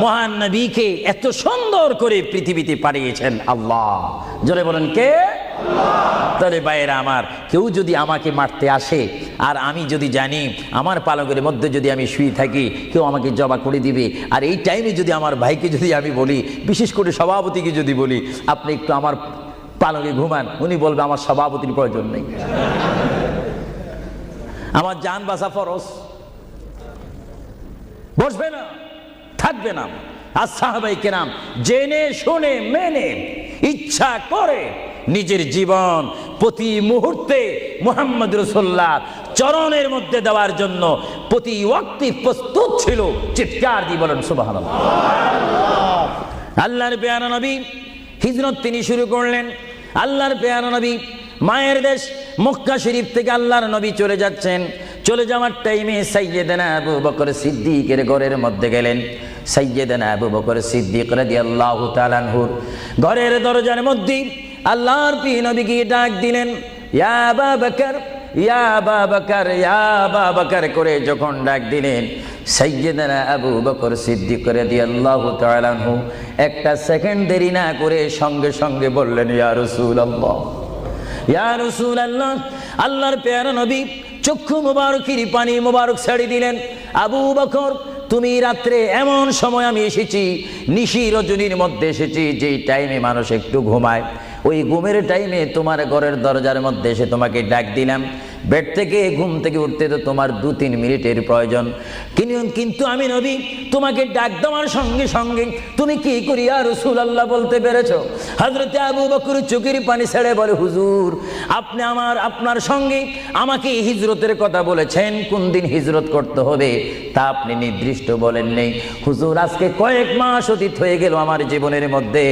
মহান নবীকে এত সুন্দর করে পৃথিবীতে পাঠিয়েছেন আল্লাহ। জোরে বলেন কে? তাহলে ভাইয়েরা আমার, কেউ যদি আমাকে মারতে আসে আর আমি যদি জানি আমার পালকের মধ্যে যদি আমি শুয়ে থাকি, কেউ আমাকে জবা করে দিবে, আর এই টাইমে যদি আমার ভাইকে যদি আমি বলি, বিশেষ করে সভাপতিকে যদি বলি, আপনি একটু আমার পালকে ঘুমান, উনি বলবে আমার সভাপতির প্রয়োজন নেই, আমার জান বাঁচা ফরজ, বসবে না, থাকবে না। আর সাহাবায়ে কেরাম জেনে শুনে মেনে ইচ্ছা করে নিজের জীবন প্রতি মুহূর্তে মুহাম্মদ রাসূলুল্লাহ চরণের মধ্যে দেওয়ার জন্য প্রতি ওয়াক্তে প্রস্তুত ছিল। চিৎকার দিয়ে বলেন সুবহানাল্লাহ। আল্লাহর পেয়ারা নবী হিজরত তিনি শুরু করলেন। আল্লাহর পেয়ারা নবী মায়ের দেশ মক্কা শরীফ থেকে আল্লাহর নবী চলে যাচ্ছেন। চলে যাওয়ার টাইমে সাইয়্যিদানা আবু বকর সিদ্দিকের ঘরের মধ্যে গেলেন। সাইয়্যিদানা আবু বকর সিদ্দিক রাদিয়াল্লাহু তাআলা আনহু ঘরের দরজার মধ্যে আল্লাহর প্রিয় নবীকে ডাক দিলেন, ইয়া আবু বকর, ইয়া আবু বকর, ইয়া আবু বকর করে যখন ডাক দিলেন, সাইয়্যিদানা আবু বকর সিদ্দিক রাদিয়াল্লাহু তাআলা আনহু একটা সেকেন্ড দেরি না করে সঙ্গে সঙ্গে বললেন, ইয়া রাসূলুল্লাহ, ইয়া রাসূলুল্লাহ। আল্লাহর প্যারা নবী চক্ষু মুবারকের পানি মুবারক ছেড়ে দিলেন, আবু বকর, তুমি রাত্রে এমন সময় আমি এসেছি, নিশি রজনীর মধ্যে এসেছি, যেই টাইমে মানুষ একটু ঘুমায়, ওই ঘুমের টাইমে তোমার ঘরের দরজার মধ্যে এসে তোমাকে ডাক দিলাম। বেড থেকে ঘুম থেকে উঠতে তো তোমার 2-3 মিনিটের প্রয়োজন, কিন্তু আমি নবী তোমাকে ডাক দেওয়ার সঙ্গে সঙ্গে তুমি কি করি ইয়া রাসূলুল্লাহ বলতে পেরেছো? হযরতে আবু বকর চোখের পানি ছেড়ে বলে, হুজুর, আপনি আপনার সঙ্গে আমাকে হিজরতের কথা বলেছেন, কোন দিন হিজরত করতে হবে তা আপনি নির্দিষ্ট বলেন নেই। হুজুর, আজকে কয়েক মাস অতীত হয়ে গেল আমার জীবনের মধ্যে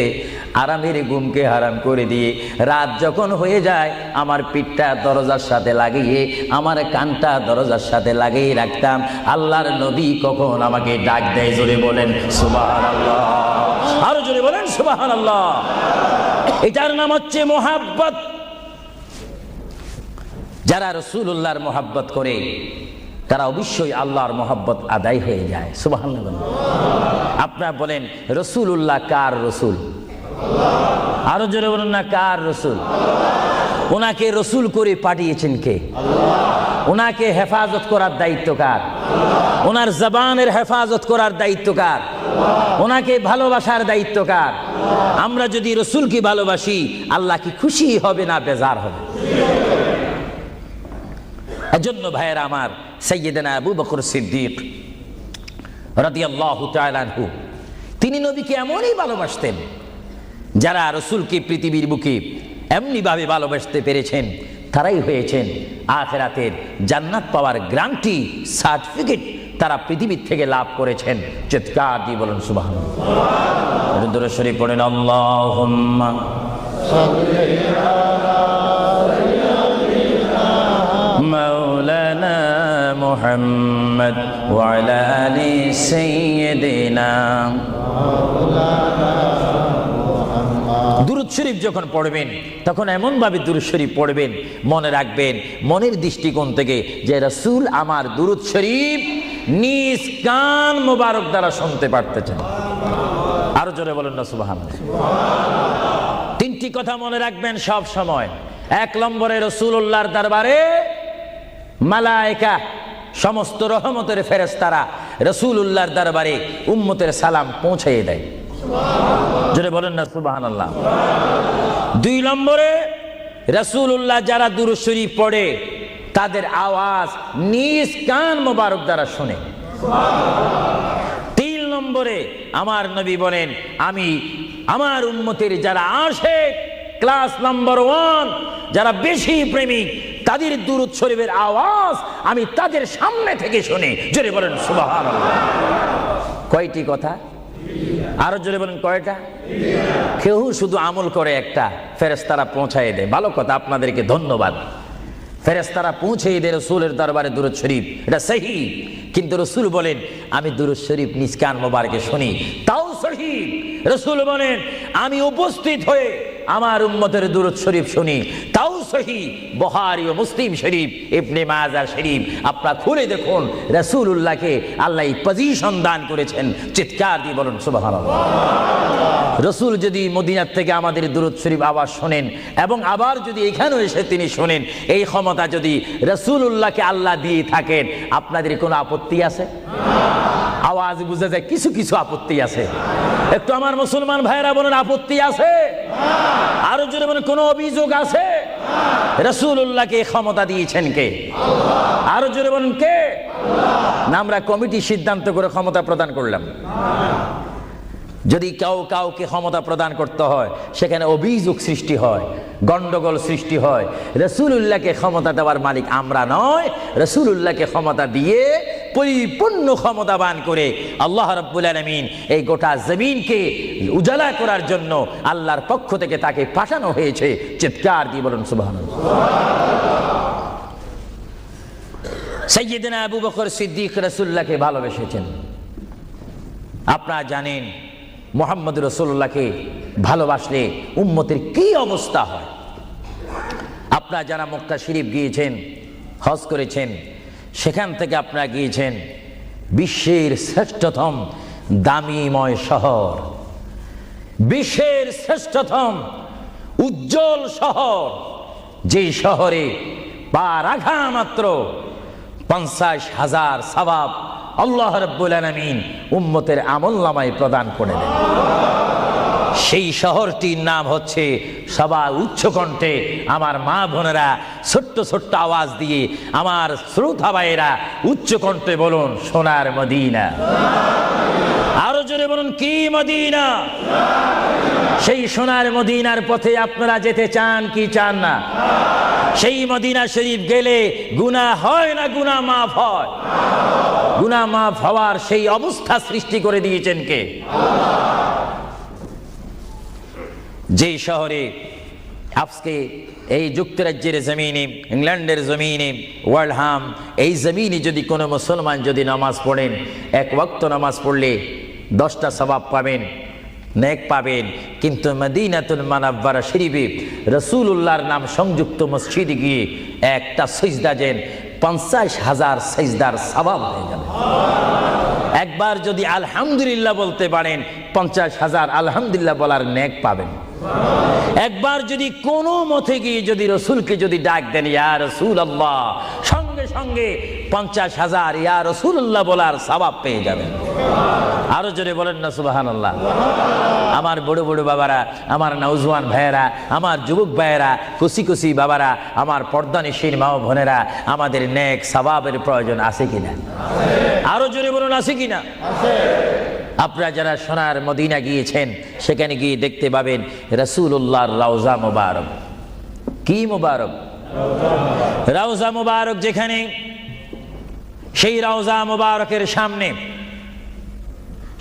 আরামের ঘুমকে হারাম করে দিয়ে রাত যখন হয়ে যায় আমার পিঠটা দরজার সাথে লাগিয়ে, আমার কানটা দরজার সাথে লাগিয়ে রাখতাম। আল্লাহর নবী কখন আমাকে ডাক দেয়, জোরে বলেন সুবহানাল্লাহ, আরো জোরে বলেন সুবহানাল্লাহ। এটার নাম হচ্ছে মোহাব্বত। যারা রাসূলুল্লাহর মোহাব্বত করে তারা অবশ্যই আল্লাহর মোহাব্বত আদায় হয়ে যায়। সুবহানাল্লাহ। আপনারা বলেন, রাসূলুল্লাহ কার রাসূল? আরো জোরে বলুন না, কার রাসূল? ওনাকে রাসূল করে পাঠিয়েছেন কে? ওনাকে হেফাজত করার দায়িত্ব কার? ওনার জবানের হেফাজত করার দায়িত্ব কার? ওনাকে ভালোবাসার দায়িত্ব কার? আমরা যদি রাসূলকে ভালোবাসি, আল্লাহ কি খুশি হবে না বেজার হবে? এজন্য ভাইয়েরা আমার, সাইয়্যিদানা আবু বকর সিদ্দিক রাদিয়াল্লাহু তাআলা আনহু তিনি নবীকে এমনই ভালোবাসতেন, যারা রাসূলকে পৃথিবীর বুকে এমনি ভাবে ভালোবাসতে পেরেছেন তারাই হয়েছেন আখিরাতের জান্নাত পাওয়ার গ্যারান্টি সার্টিফিকেট তারা পৃথিবীর থেকে লাভ করেছেন। চিৎকার দিয়ে বলেন সুবহানাল্লাহ। দরুদ শরীফ পড়েন, আল্লাহুম্মা সাল্লি আলা মাওলানা মুহাম্মদ ওয়া আলা আলি সাইয়্যিদিনা। দুরূদ শরীফ যখন পড়বেন তখন এমনভাবে দুরূদ শরীফ পড়বেন, মনে রাখবেন মনের দৃষ্টিকোণ থেকে যে রাসূল আমার দুরূদ শরীফ নিজ কান মোবারক দ্বারা শুনতে পারতেছেন। আরো জোরে বলেন না সুবহানাল্লাহ। তিনটি কথা মনে রাখবেন সব সময়। 1 নম্বরে রাসূলুল্লাহর দরবারে মালায়েকা সমস্ত রহমতের ফেরেশতারা রাসূলুল্লাহর দরবারে উম্মতের সালাম পৌঁছিয়ে দেয়। জোরে বলেন না সুবহানাল্লাহ। 2 নম্বরে রাসূলুল্লাহ যারা দুরূদ শরীফ পড়ে তাদের আওয়াজ নিজ কান মোবারক দ্বারা শুনে। 3 নম্বরে আমার নবী বলেন, আমি আমার উম্মতের যারা আশিক ক্লাস নাম্বার 1 যারা বেশি প্রেমিক তাদের দুরূদ শরীফের আওয়াজ আমি তাদের সামনে থেকে শুনি। জোরে বলেন সুবহানাল্লাহ। কয়টি কথা? আরো জোরে বলেন কয়টা? কেউ শুধু আমল করে একটা, ফেরেশতারা পৌঁছায় দেয়। ভালো কথা, আপনাদেরকে ধন্যবাদ। ফেরেশতারা পৌঁছে দেয় রাসূলের দরবারে দুরূদ শরীফ, এটা সহি। কিন্তু রাসূল বলেন আমি দুরূদ শরীফ নিজ কান মোবারকে শুনি, তাও সহি। রাসূল বলেন আমি উপস্থিত হয়ে আমার উম্মতের দুরূদ শরীফ শুনি, তাও সহি। বুখারী ও মুসলিম শরীফ, ইবনে মাজাহ শরীফ আপনারা খুলে দেখুন। রাসূলুল্লাহকে আল্লাহ পজিশন দান করেছেন। চিৎকার দিয়ে বলুন সুবহানাল্লাহ। রাসূল যদি মদিনার থেকে আমাদের দুরূদ শরীফ আওয়াজ শোনেন এবং আবার যদি এখানেও এসে তিনি শোনেন, এই ক্ষমতা যদি রাসূলুল্লাহকে আল্লাহ দিয়ে থাকেন, আপনাদের কোনো আপত্তি আছে? আওয়াজ বুঝা যায় কিছু কিছু আপত্তি আছে। একটু আমার মুসলমান ভাইরা বলেন আপত্তি আছে? আরো জোরে বলেন কোনো অভিযোগ আছে? রাসূলুল্লাহকে ক্ষমতা দিয়েছেন কে? আরো জোরে বলেন কে? না আমরা কমিটি সিদ্ধান্ত করে ক্ষমতা প্রদান করলাম? যদি কাউকে ক্ষমতা প্রদান করতে হয় সেখানে অভিযোগ সৃষ্টি হয়, গন্ডগোল সৃষ্টি হয়। রাসূলুল্লাহকে ক্ষমতা দেওয়ার মালিক আমরা নয়। রাসূলুল্লাহকে ক্ষমতা দিয়ে পরিপূর্ণ ক্ষমতাবান করে আল্লাহ রাব্বুল আলামিন এই গোটা জমিনকে উজালা করার জন্য আল্লাহর পক্ষ থেকে তাকে পাঠানো হয়েছে। চিৎকার দিয়ে বলুন সুবহানাল্লাহ। সাইয়্যিদনা আবু বকর সিদ্দিক রাসূলুল্লাহকে ভালোবেসেছেন। আপনারা জানেন মুহাম্মদ রাসূলুল্লাহকে ভালোবাসলে উম্মতের কি অবস্থা হয়। আপনারা যারা মক্কা শরীফ গিয়েছেন, হজ করেছেন, সেখান থেকে আপনারা গিয়েছেন বিশ্বের শ্রেষ্ঠতম দামিময় শহর, বিশ্বের শ্রেষ্ঠতম উজ্জ্বল শহর, যে শহরে পা রাখা মাত্র 50,000 সওয়াব আল্লাহ রাব্বুল আলামিন উম্মতের আমলনামায় প্রদান করে দেন। সেই শহরটির নাম হচ্ছে, সবাই উচ্চ কণ্ঠে আমার মা বোনেরা ছোট্ট ছোট্ট আওয়াজ দিয়ে, আমার শ্রোতা ভাইয়েরা উচ্চ কণ্ঠে বলুন সোনার মদিনা। আরো জোরে বলুন কি মদিনা? সেই সোনার মদিনার পথে আপনারা যেতে চান কি চান না? সেই মদিনা শরীফ গেলে গুনাহ হয় না গুনাহ মাফ হয়? গুনাহ মাফ হওয়ার সেই অবস্থা সৃষ্টি করে দিয়েছেন কে? যে শহরে আজকে এই যুক্তরাজ্যের জমিনে, ইংল্যান্ডের জমিনে, ওয়ার্ল্ডহাম এই জমিনে যদি কোনো মুসলমান যদি নামাজ পড়েন, এক ওয়াক্ত নামাজ পড়লে 10টা সওয়াব পাবেন, নেক পাবেন। কিন্তু মদিনাতুল মুনাওয়ারা শরীফে রাসূলুল্লাহর নাম সংযুক্ত মসজিদে গিয়ে একটা সিজদা দেন, 50,000 সিজদার সওয়াব হয়ে যাবে। একবার যদি আলহামদুলিল্লাহ বলতে পারেন, 50,000 আলহামদুলিল্লাহ বলার নেক পাবেন। একবার যদি কোনো মতে গিয়ে যদি রাসূলকে যদি ডাক দেন ইয়া রাসূলুল্লাহ, সঙ্গে সঙ্গে 50,000 ইয়া রাসূলুল্লাহ বলার সওয়াব পেয়ে যাবেন। আরো জোরে বলেন না সুবহানাল্লাহ। আমার বড় বড় বাবারা, আমার নওজওয়ান ভাইয়েরা, আমার যুবক ভাইয়েরা, কুসি কুসি বাবারা, আমার পর্দানিশীন মা ও বোনেরা, আমাদের নেক সওয়াবের প্রয়োজন আছে কিনা? আরো জোরে বলুন আছে কিনা? আপনারা যারা সোনার মদিনা গিয়েছেন, সেখানে গিয়ে দেখতে পাবেন রাসূলুল্লাহর রওজা মুবারক। কি মুবারক? রওজা মুবারক। যেখানে সেই রওজা মুবারকের সামনে,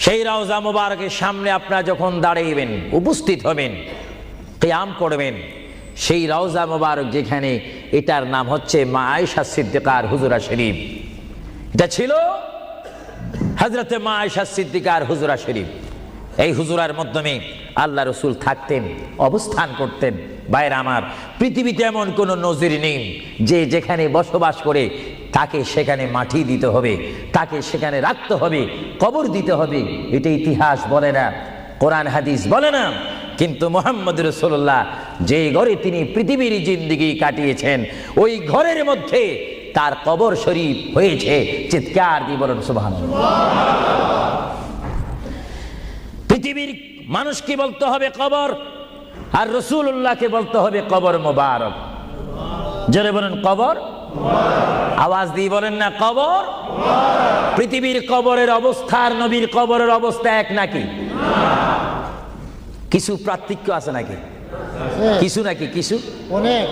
সেই রওজা মুবারকের সামনে আপনারা যখন দাঁড়াইবেন, উপস্থিত হবেন, কিয়াম করবেন, সেই রওজা মুবারক যেখানে, এটার নাম হচ্ছে মা আয়েশা সিদ্দিকার হুজরা শরীফ। এটা ছিল হযরতে মা আয়েশা সিদ্দিকার হুজরা শরীফ। এই হুজরার মাধ্যমে আল্লাহ রাসূল থাকতেন, অবস্থান করতেন। ভাইরা আমার, পৃথিবীতে এমন কোনো নজির নেই যে যেখানে বসবাস করে তাকে সেখানে মাটি দিতে হবে, তাকে সেখানে রাখতে হবে, কবর দিতে হবে। এটা ইতিহাস বলে না, কোরআন হাদিস বলে না। কিন্তু মুহাম্মদ রাসূলুল্লাহ যে ঘরে তিনি পৃথিবীর জিন্দেগি কাটিয়েছেন, ওই ঘরের মধ্যে তার কবর শরীফ হয়েছে। চিৎকার দিয়ে বলুন সুবহানাল্লাহ। পৃথিবীর মানুষকে বলতে হবে কবর, আর রাসূলুল্লাহকে বলতে হবে কবর মুবারক। জোরে বলেন কবর। আওয়াজ দিয়ে বলেন না কবর। পৃথিবীর কবরের অবস্থা আর নবীর কবরের অবস্থা এক নাকি? কিছু পার্থক্য আছে নাকি? কিছু নাকি কিছু? অনেক।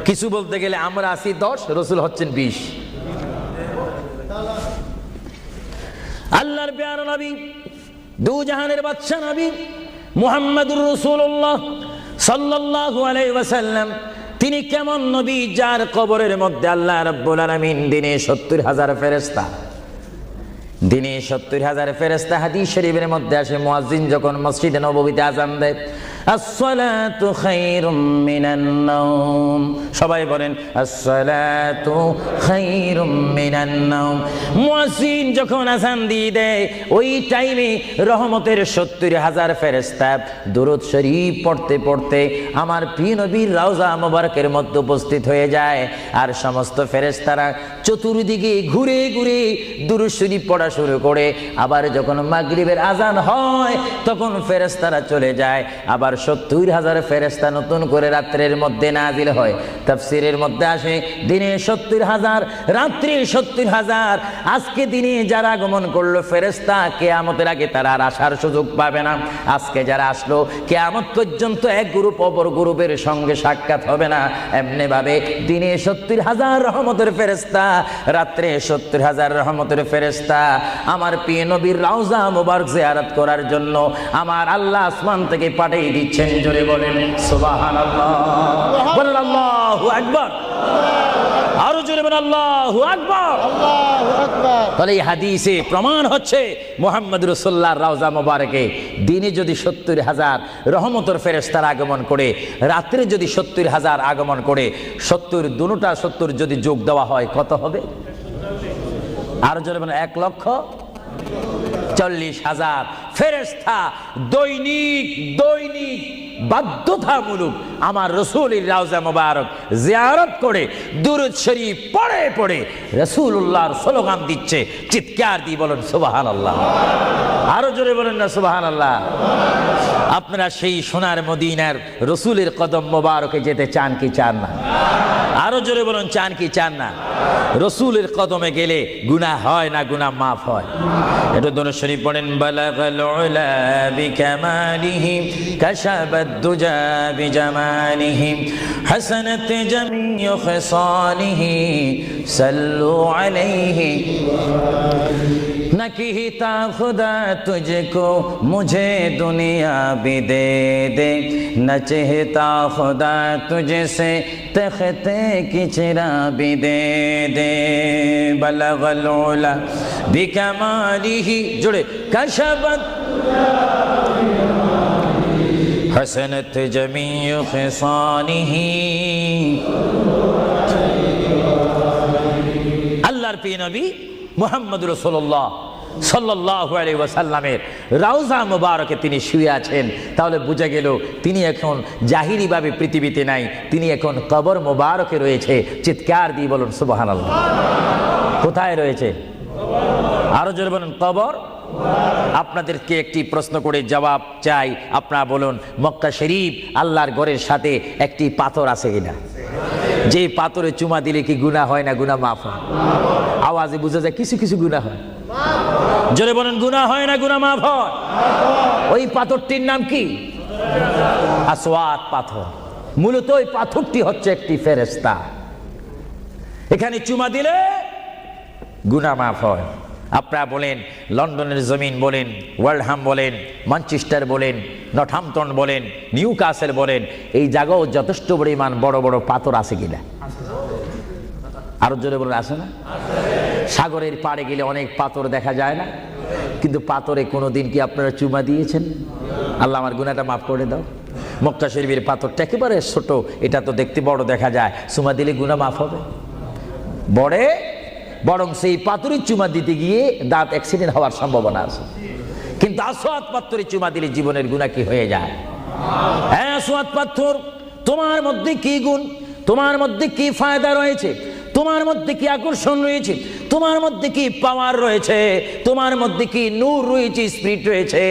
কিছু বলতে গেলে আমরা আছি 10, রসুল হচ্ছেন 20। আল্লাহর প্যারা নবী, দু জাহানের বাদশা নবী মুহাম্মদুর রাসূলুল্লাহ সাল্লাল্লাহু আলাইহি ওয়াসাল্লাম, তিনি কেমন নবী যার কবরের মধ্যে আল্লাহ রাব্বুল আলামিন দিনে 70,000 ফেরেশতা, দিনে 70,000 ফেরেশতা। হাদিস শরীফের মধ্যে আসে মুয়াজ্জিন যখন মসজিদে নববীতে আযান দেয়, আসসালাতু খায়রুম মিনান নাওম, সবাই বলেন আসসালাতু খায়রুম মিনান নাওম। মুয়াজ্জিন যখন আযান দিয়ে দেয়, ওই টাইমে রহমতের 70,000 ফেরেশতা দুরূদ শরীফ পড়তে পড়তে আমার প্রিয় নবীর রওজা মোবারকের মধ্যে উপস্থিত হয়ে যায়। আর সমস্ত ফেরেশতারা চতুর্দিকে ঘুরে ঘুরে দুরূদ শরীফ পড়া শুরু করে। আবার যখন মাগরিবের আযান হয়, তখন ফেরেশতারা চলে যায়। আবার 70,000 ফেরেশতা নতুন করে রাত্রের মধ্যে নাজিল হয়। তাফসীরের মধ্যে আসে দিনে 70,000, রাত্রে 70,000। আজকে দিনে যারা আগমন করলো ফেরেশতা, কিয়ামতের আগে তারা আর আসার সুযোগ পাবে না। আজকে যারা আসলো, কিয়ামত পর্যন্ত এক গ্রুপ অপর গ্রুপের সঙ্গে সাক্ষাৎ হবে না। এমনি ভাবে দিনে 70,000 রহমতের ফেরেশতা, রাত্রে 70,000 রহমতের ফেরেশতা আমার প্রিয় নবীর রওজা মুবারক জিয়ারত করার জন্য আমার আল্লাহ আসমান থেকে পাঠিয়ে দিচ্ছেন। জোরে বলেন সুবহানাল্লাহ, বলেন আল্লাহু আকবার, আরো জোরে বলেন আল্লাহু আকবার, আল্লাহু আকবার। তাহলে এই হাদিসে প্রমাণ হচ্ছে মুহাম্মদ রাসূলুল্লাহর রওজা মোবারকে দিনে যদি 70,000 রহমতের ফেরেশতার আগমন করে, রাত্রে যদি 70,000 আগমন করে, 70 দুটোটা 70 যদি যোগ দেওয়া হয় কত হবে? আরো জোরে বলেন 1,40,000 ফেরেশতা দৈনিক দৈনিক বাধ্যতামূলক আমার রাসূলের রওজা মোবারক জিয়ারত করে দুরূদ শরীফ পড়ে পড়ে রাসূলুল্লাহর স্লোগান দিচ্ছে। চিৎকার দিয়ে বলেন সুবহানাল্লাহ, আরো জোরে বলেন না সুবহানাল্লাহ। আপনারা সেই সোনার মদিনার রাসূলের কদম মোবারকে যেতে চান কি চান না? আরো জোরে বলেন চান কি চান না? রাসূলের কদমে গেলে গুনাহ হয় না, গুনাহ মাফ হয়। এটা দরুদ শরীফ পড়েন, বালাগাল উলা বিকামালিহি কাশাবাদ দুজা বিজামালিহি হাসানাত জামিউ খিসালিহি সাল্লু আলাইহি नकीता खुदा तुझको मुझे दुनिया भी दे दे, न चाहता खुदा तुझसे तख्ते की चिरा भी दे दे। बलगल उला बिकमालिही जुड़े कशबत हसनत जमीउ खिसानिही। আল্লাহর প্রিয় নবী মুহাম্মদ রাসূলুল্লাহ সাল্লাল্লাহু আলাইহি ওয়াসাল্লামের রওজা মুবারকে তিনি শুয়ে আছেন। তাহলে বোঝা গেল তিনি এখন জাহিরিভাবে পৃথিবীতে নাই, তিনি এখন কবর মুবারকে রয়েছে। চিৎকার দিয়ে বলুন সুবহানাল্লাহ। কোথায় রয়েছে? আরো জোরে বলুন কবর। আপনাদেরকে একটি প্রশ্ন করে জবাব চাই, আপনারা বলুন মক্কা শরীফ আল্লাহর ঘরের সাথে একটি পাথর আছে কিনা? যে পাথরে চুমা দিলে কি গুনাহ হয় না গুনাহ মাফ হয়? আওয়াজে বোঝা যায় কিছু কিছু গুনাহ হয়। জোরে বলেন গুনাহ হয় না গুনাহ মাফ হয়? ওই পাথরটির নাম কি? আসওয়াত পাথর। মূলত ওই পাথরটি হচ্ছে একটি ফেরেশতা। এখানে চুমা দিলে গুনাহ মাফ হয়। আপনারা বলেন লন্ডনের জমিন বলেন, ওয়ার্ল্ডহাম বলেন, ম্যানচেস্টার বলেন, নর্থহ্যাম্পটন বলেন, নিউ কাসেল বলেন, এই জায়গাও যথেষ্ট পরিমাণ বড় বড় পাথর আছে কিনা? আরো জোরে বলেন আছে না? সাগরের পাড়ে গেলে অনেক পাথর দেখা যায় না? কিন্তু পাথরে কোনোদিন কি আপনারা চুমা দিয়েছেন? আল্লাহ আমার গুনাহটা মাফ করে দাও। মক্কা শরীফের পাথরটা একেবারে ছোট, এটা তো দেখতে বড় দেখা যায়, চুমা দিলে গুনাহ মাফ হবে? বরং সেই পাথরে চুমা দিতে গিয়ে দাঁত অ্যাক্সিডেন্ট হওয়ার সম্ভাবনা আছে। কিন্তু আসওয়াত পাথরে চুমা দিলে জীবনের গুনাহ কি হয়ে যায়? হ্যাঁ, আসওয়াত পাথর, তোমার মধ্যে কি গুণ, তোমার মধ্যে কি ফায়দা রয়েছে, তোমার মধ্যে কি আকর্ষণ রয়েছে, তোমার মধ্যে কি পাওয়ার রয়েছে, তোমার মধ্যে কি নূর রয়েছে, স্পিরিট রয়েছে,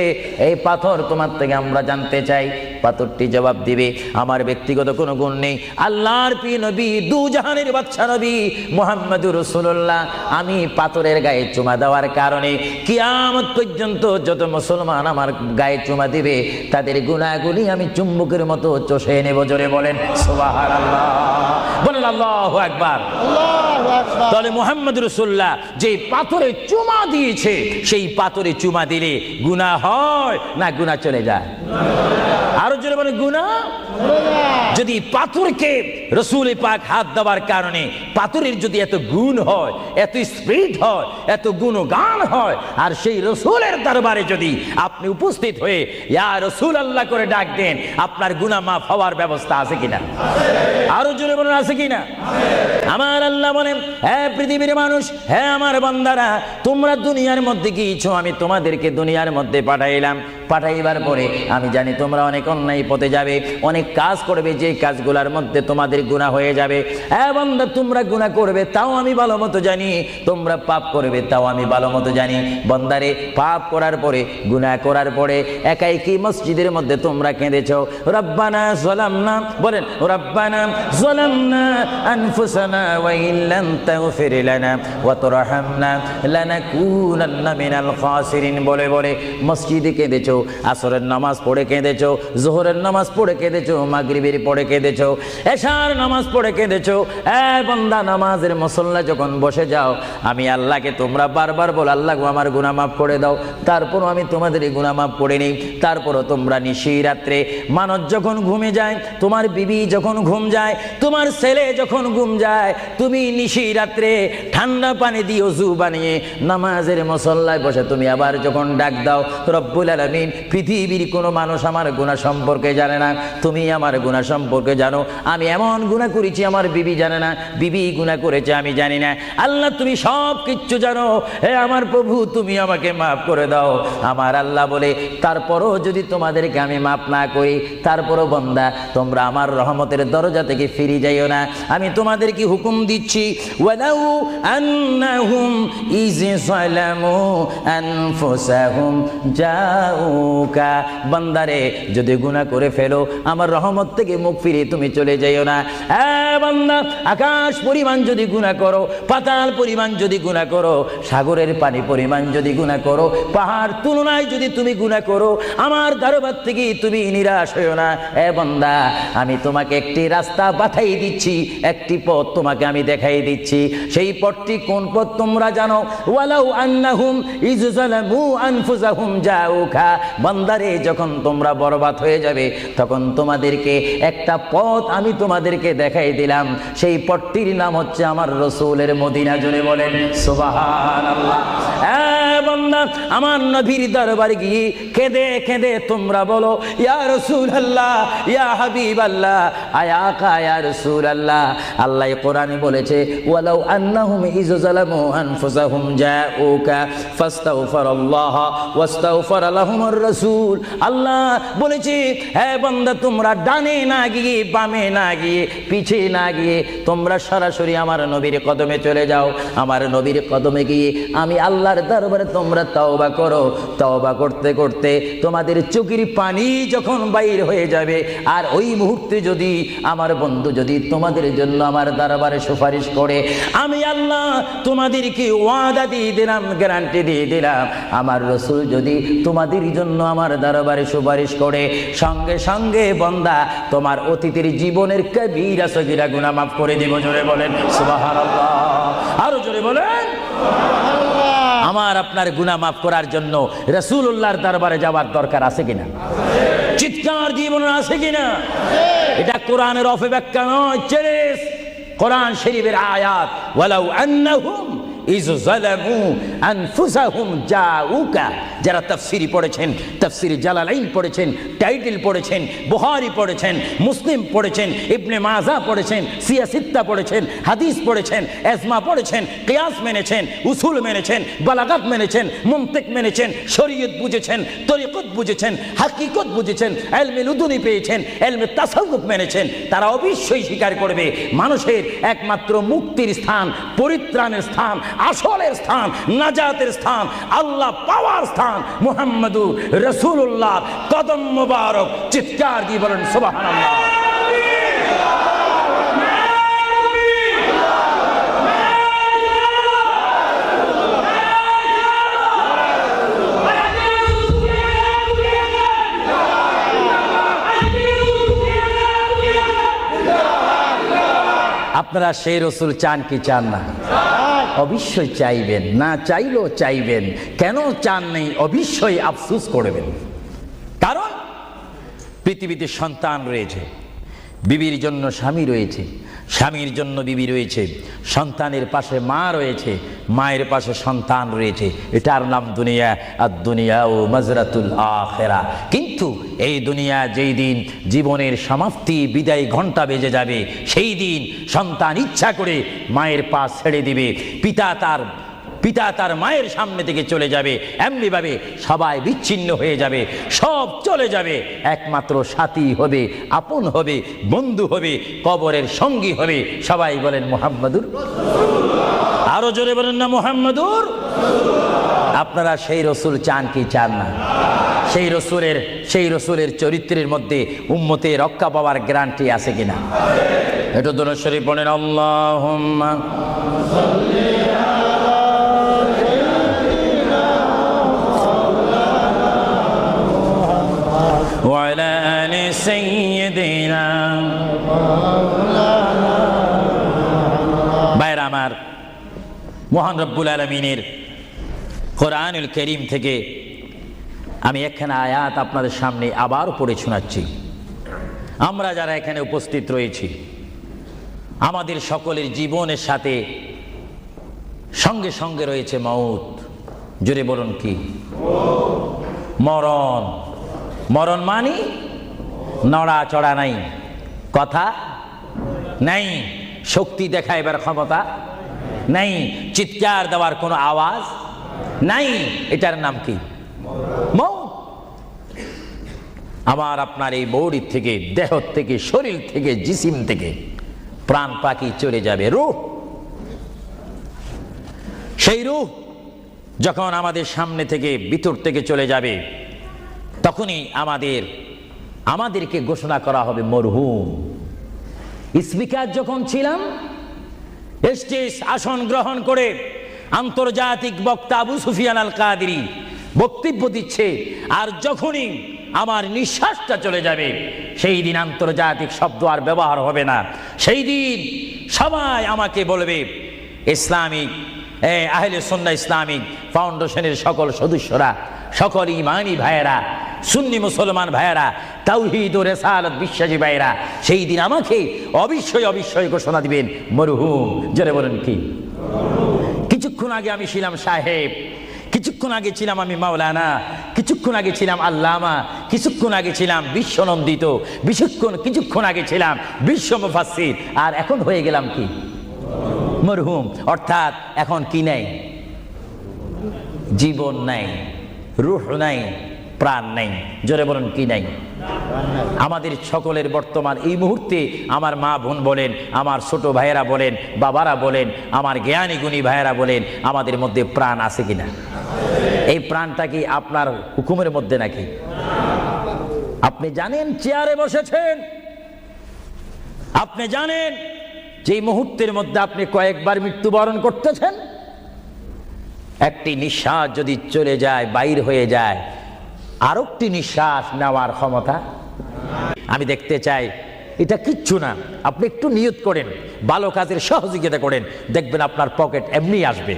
এই পাথর তোমার থেকে আমরা জানতে চাই। পাথরটি জবাব দিবে আমার ব্যক্তিগত কোনো গুণ নেই, আল্লাহর প্রিয় নবী দু জাহানের বাদশা নবী মুহাম্মদুর রাসূলুল্লাহ আমি পাথরের গায়ে চুমা দেওয়ার কারণে কিয়ামত পর্যন্ত যত মুসলমান আমার গায়ে চুমা দিবে তাদের গুনাহগুলি আমি চুম্বকের মতো চষে নেব। জোরে বলেন সুবহানাল্লাহ, বলেন আল্লাহু আকবার। তাহলে মুহাম্মদুর রাসূলুল্লাহ যে পাথরে চুমা দিয়েছে সেই পাথরে চুমা দিলে গুনাহ হয় না গুনাহ চলে যায়? আরো জোরে বলেন গুনাহ। যদি পাথরকে রাসূল পাক হাত দেওয়ার কারণে পাথরের যদি এত গুণ হয়, এত স্পিড হয়, এত গুণগান হয়, আর সেই রাসূলের দরবারে যদি আপনি উপস্থিত হয়ে ইয়া রাসূলুল্লাহ করে ডাক দেন, আপনার গুনাহ মাফ হওয়ার ব্যবস্থা আছে কিনা? আরো জোরে বলেন আছে কিনা? আমার আল্লাহ বলেন, হে পৃথিবীর মানুষ, হে আমার বান্দারা, তোমরা দুনিয়ার মধ্যে গিয়েছো, আমি তোমাদেরকে দুনিয়ার মধ্যে পাঠাইলাম। পাঠাইবার পরে আমি জানি তোমরা অনেক অন্যায় পথে যাবে, অনেক কাজ করবে, যে কাজগুলোর মধ্যে তোমাদের গুনাহ হয়ে যাবে। হ্যাঁ বান্দা, তোমরা গুনাহ করবে তাও আমি ভালো মতো জানি, তোমরা পাপ করবে তাও আমি ভালো মতো জানি। বান্দারে, পাপ করার পরে, গুনাহ করার পরে একাই কি মসজিদের মধ্যে তোমরা কেঁদেছো, রব্বানা যালামনা, বলেন রব্বানা যালামনা আনফুসানা ওয়া ইল্লাম তাগফির লানা ওয়া তারহামনা লানাকুনান্না মিনাল খাসিরিন বলে বলে মসজিদে কেঁদেছো, আসরের নামাজ পড়ে কেঁদেছো, যোহরের নামাজ পড়ে কেঁদেছো, মাগরিবের পড়ে কেঁদেছো, এশার নামাজ পড়ে কেঁদেছো। এ বান্দা, নামাজের মুসল্লা যখন বসে যাও, আমি আল্লাহকে তোমরা বারবার বল, আল্লাহ গো আমার গুনাহ মাফ করে দাও। তারপরও আমি তোমাদের এই গুনাহ মাফ করে নিই। তারপরও তোমরা নিশি রাত্রে, মানুষ যখন ঘুমে যায়, তোমার বিবি যখন ঘুম যায়, তোমার ছেলে যখন ঘুম যায়, তুমি নিশি রাত্রে ঠান্ডা পানি দিয়ে ওযু বানিয়ে নামাজের মুসল্লায় বসে তুমি আবার যখন ডাক দাও, রব্বুল আলামিন, পৃথিবীর কোনো মানুষ আমার গুনাহ সম্পর্কে জানে না, তুমি আমার গুনাহ সম্পর্কে জানো। আমি এমন গুনাহ করেছি আমার বিবি জানে না, বিবি গুনাহ করেছে আমি জানি না। আল্লাহ তুমি সব কিচ্ছু জানো, হে আমার প্রভু তুমি আমাকে মাফ করে দাও। আমার আল্লাহ বলে, তারপরও যদি তোমাদেরকে আমি মাফ না করি, তারপরও বান্দা তোমরা আমার রহমতের দরজা থেকে ফিরে যাইও না। আমি তোমাদেরকে হুকুম দিচ্ছি, ওয়ালাউ আন্নাহুম ইয যালামু আনফুসাহুম জাউকা, বান্দারে যদি গুনাহ করে ফেলো, আমার রহমত থেকে মুখ ফিরে তুমি চলে যাইও না। বান্দা, আকাশ পরিমাণ যদি গুনাহ করো, পাতাল পরিমাণ যদি গুনাহ করো, সাগরের পানি পরিমাণ যদি গুনাহ করো, পাহাড় তুলনায় যদি তুমি গুনাহ করো, আমার দরবার থেকে তুমি নিরাশ হইও না। বান্দা, আমি তোমাকে একটি রাস্তা পাঠাই দিচ্ছি, একটি পথ তোমাকে আমি দেখাই দিচ্ছি। সেই পথটি কোন পথ তোমরা জানো? ওয়ালাউ আন্নাহুম ইয যালামু আনফুসাহুম জাউকা, বান্দারে যখন তোমরা বরবাদ হয়ে যাবে, তখন তোমাদেরকে একটা পথ আমি তোমাদেরকে দেখাই দিলাম। সেই পথটির নাম হচ্ছে আমার রাসূলের মদিনা। জোরে বলেন সুবহানাল্লাহ। বান্দা, আমার নবীর দরবারে গিয়ে কেঁদে কেঁদে তোমরা বলো, ইয়া রাসূলুল্লাহ, ইয়া হাবিবাল্লাহ, আয়াকা ইয়া রাসূলুল্লাহ। আল্লাহ কোরআনে বলেছে, ওয়ালাউ আন্নাহুম ইয যালামু আনফুসাহুম জাউকা ফাস্তাগফিরুল্লাহ ওয়াস্তাগফার লাহুমুর রাসূল। আল্লাহ বলেছে, হে বান্দা, তোমরা ডানে না গিয়ে, বামে না গিয়ে, পিছে না গিয়ে তোমরা সরাসরি আমার নবীর কদমে চলে যাও। আমার নবীর কদমে গিয়ে আমি আল্লাহর দরবারে তোমরা তওবা করো। তওবা করতে করতে তোমাদের চোখের পানি যখন বাইর হয়ে যাবে, আর ওই মুহূর্তে যদি আমার বন্ধু যদি তোমাদের জন্য আমার দরবারে সুপারিশ করে, আমি আল্লাহ তোমাদেরকে ওয়াদা দিয়ে দিলাম, গ্যারান্টি দিয়ে দিলাম, আমার রাসূল যদি তোমাদের জন্য আমার দরবারে সুপারিশ করে, সঙ্গে সঙ্গে বান্দা তোমার অতীতের জীবনের কবিরা সগীরা গুনাহ মাফ করে দিব। জোরে বলেন সুবহানাল্লাহ। আরো জোরে বলেন সুবহানাল্লাহ। আমার আপনার গুনাহ মাফ করার জন্য রাসূলুল্লাহর দরবারে যাওয়ার দরকার আছে কিনা? চিৎকার জীবনে আছে কিনা? এটা কোরআনের অপব্যাখ্যা নয়, চেরেস কোরআন শরীফের আয়াত। ওয়ালাউ আন্নাহুম ইয যালামু আনফুসাহুম জাউকা, যারা তাফসীরি পড়েছেন, তাফসীরে জালালাইন পড়েছেন, টাইটেল পড়েছেন, বুখারী পড়েছেন, মুসলিম পড়েছেন, ইবনে মাজাহ পড়েছেন, সিয়াসিত্তা পড়েছেন, হাদিস পড়েছেন, ইজমা পড়েছেন, কিয়াস মেনেছেন, উসুল মেনেছেন, বালাগাত মেনেছেন, মুনতিক মেনেছেন, শরীয়ত বুঝেছেন, তরিকত বুঝেছেন, হাকিকত বুঝেছেন, ইলমে লুদুনি পেয়েছেন, ইলমে তাসাউফ মেনেছেন, তারা অবশ্যই স্বীকার করবে মানুষের একমাত্র মুক্তির স্থান, পরিত্রাণের স্থান আসলের স্থান, নাজাতের স্থান, আল্লাহ পাওয়ার স্থান মুহাম্মাদুর রাসূলুল্লাহ কদম মোবারক। চিৎকার দিয়ে বলেন সুবহানাল্লাহ। আপনারা সেই রসুল চান কি চান না? অবশ্যই চাইবেন, না চাইলেও চাইবেন। কেন চান নেই? অবশ্যই আফসোস করবেন। কারণ পৃথিবীতে সন্তান রয়েছে, বিবির জন্য স্বামী রয়েছে, স্বামীর জন্য বিবি রয়েছে, সন্তানের পাশে মা রয়েছে, মায়ের পাশে সন্তান রয়েছে। এটার নাম দুনিয়া। আর দুনিয়া ও মাজরাতুল আখিরা। কিন্তু এই দুনিয়া যেই দিন জীবনের সমাপ্তি, বিদায় ঘন্টা বেজে যাবে, সেই দিন সন্তান ইচ্ছা করে মায়ের পা ছেড়ে দিবে, পিতা তার মায়ের সামনে থেকে চলে যাবে। এমনিভাবে সবাই বিচ্ছিন্ন হয়ে যাবে, সব চলে যাবে। একমাত্র সাথী হবে, আপন হবে, বন্ধু হবে, কবরের সঙ্গী হবে। সবাই বলেন মুহাম্মাদুর। আরো জোরে বলেন না মুহাম্মাদুর। আপনারা সেই রসুল চান কি চান না? সেই রসুলের চরিত্রের মধ্যে উম্মতে রক্ষা পাওয়ার গ্যারান্টি আছে কিনা? এটা দরুদ শরীফ পড়েন। আল্লাহুম্মা وعلى آل سيدنا। ভাইরা আমার, মহান রব্বুল আলামিনের কোরআনুল কারীম থেকে আমি একখানা আয়াত আপনাদের সামনে আবার পড়ে শোনাচ্ছি। আমরা যারা এখানে উপস্থিত রয়েছি, আমাদের সকলের জীবনের সাথে সঙ্গে সঙ্গে রয়েছে মউত। জোরে বলুন কি? মরণ। মরণ মানি নড়া চড়া নাই, কথা নাই, শক্তি দেখাইবার ক্ষমতা নাই, চিৎকার দেওয়ার কোনো আওয়াজ নাই। এটার নাম কি? মউত। আমার আপনার এই বডির থেকে, দেহ থেকে, শরীর থেকে, জিসিম থেকে প্রাণ পাখি চলে যাবে, রূহ। সেই রূহ যখন আমাদের সামনে থেকে, ভিতর থেকে চলে যাবে, তখনই আমাদেরকে ঘোষণা করা হবে মরহুম। স্পিকার যখন ছিলাম, স্টেজ আসন গ্রহণ করে আন্তর্জাতিক বক্তা আবু সুফিয়ান আল কাদেরী বক্তব্য দিচ্ছে, আর যখনই আমার নিঃশ্বাসটা চলে যাবে, সেই দিন আন্তর্জাতিক শব্দ আর ব্যবহার হবে না। সেই দিন সবাই আমাকে বলবে, ইসলামিক আহলে সুন্নাহ ইসলামিক ফাউন্ডেশনের সকল সদস্যরা, সকল ইমানি ভাইয়েরা, সুন্নি মুসলমান ভাইয়েরা, তাওহীদ ও রিসালাত বিশ্বাসী ভাইয়েরা, সেই দিন আমাকে অবশ্যই ঘোষণা দিবেন মরহুম। জোরে বলেন কি? কিছুক্ষণ আগে আমি ছিলাম সাহেব, কিছুক্ষণ আগে ছিলাম আমি মাওলানা, কিছুক্ষণ আগে ছিলাম আল্লামা, কিছুক্ষণ আগে ছিলাম বিশ্বনন্দিত, কিছুক্ষণ আগে ছিলাম বিশ্ব মুফাসসির, আর এখন হয়ে গেলাম কি? মরহুম। অর্থাৎ এখন কি নাই? জীবন নাই, রূহ নাই, প্রাণ নাই। জোরে বলুন কি নাই? আমাদের সকলের বর্তমান এই মুহূর্তে আমার মা বোন বলেন, আমার ছোট ভাইয়েরা বলেন, বাবারা বলেন, আমার জ্ঞানী গুণী ভাইয়েরা বলেন, আমাদের মধ্যে প্রাণ আছে কিনা? এই প্রাণটা কি আপনার হুকুমের মধ্যে নাকি? আপনি জানেন চেয়ারে বসেছেন, আপনি জানেন যে মুহূর্তের মধ্যে আপনি কয়েকবার মৃত্যুবরণ করতেছেন। একটি নিঃশ্বাস যদি চলে যায়, বাইর হয়ে যায়, আরেকটি নিঃশ্বাস নেওয়ার ক্ষমতা আমি দেখতে চাই। এটা কিচ্ছু না, আপনি একটু নিয়ত করেন, ভালো কাজের সহযোগিতা করেন, দেখবেন আপনার পকেট এমনি আসবে।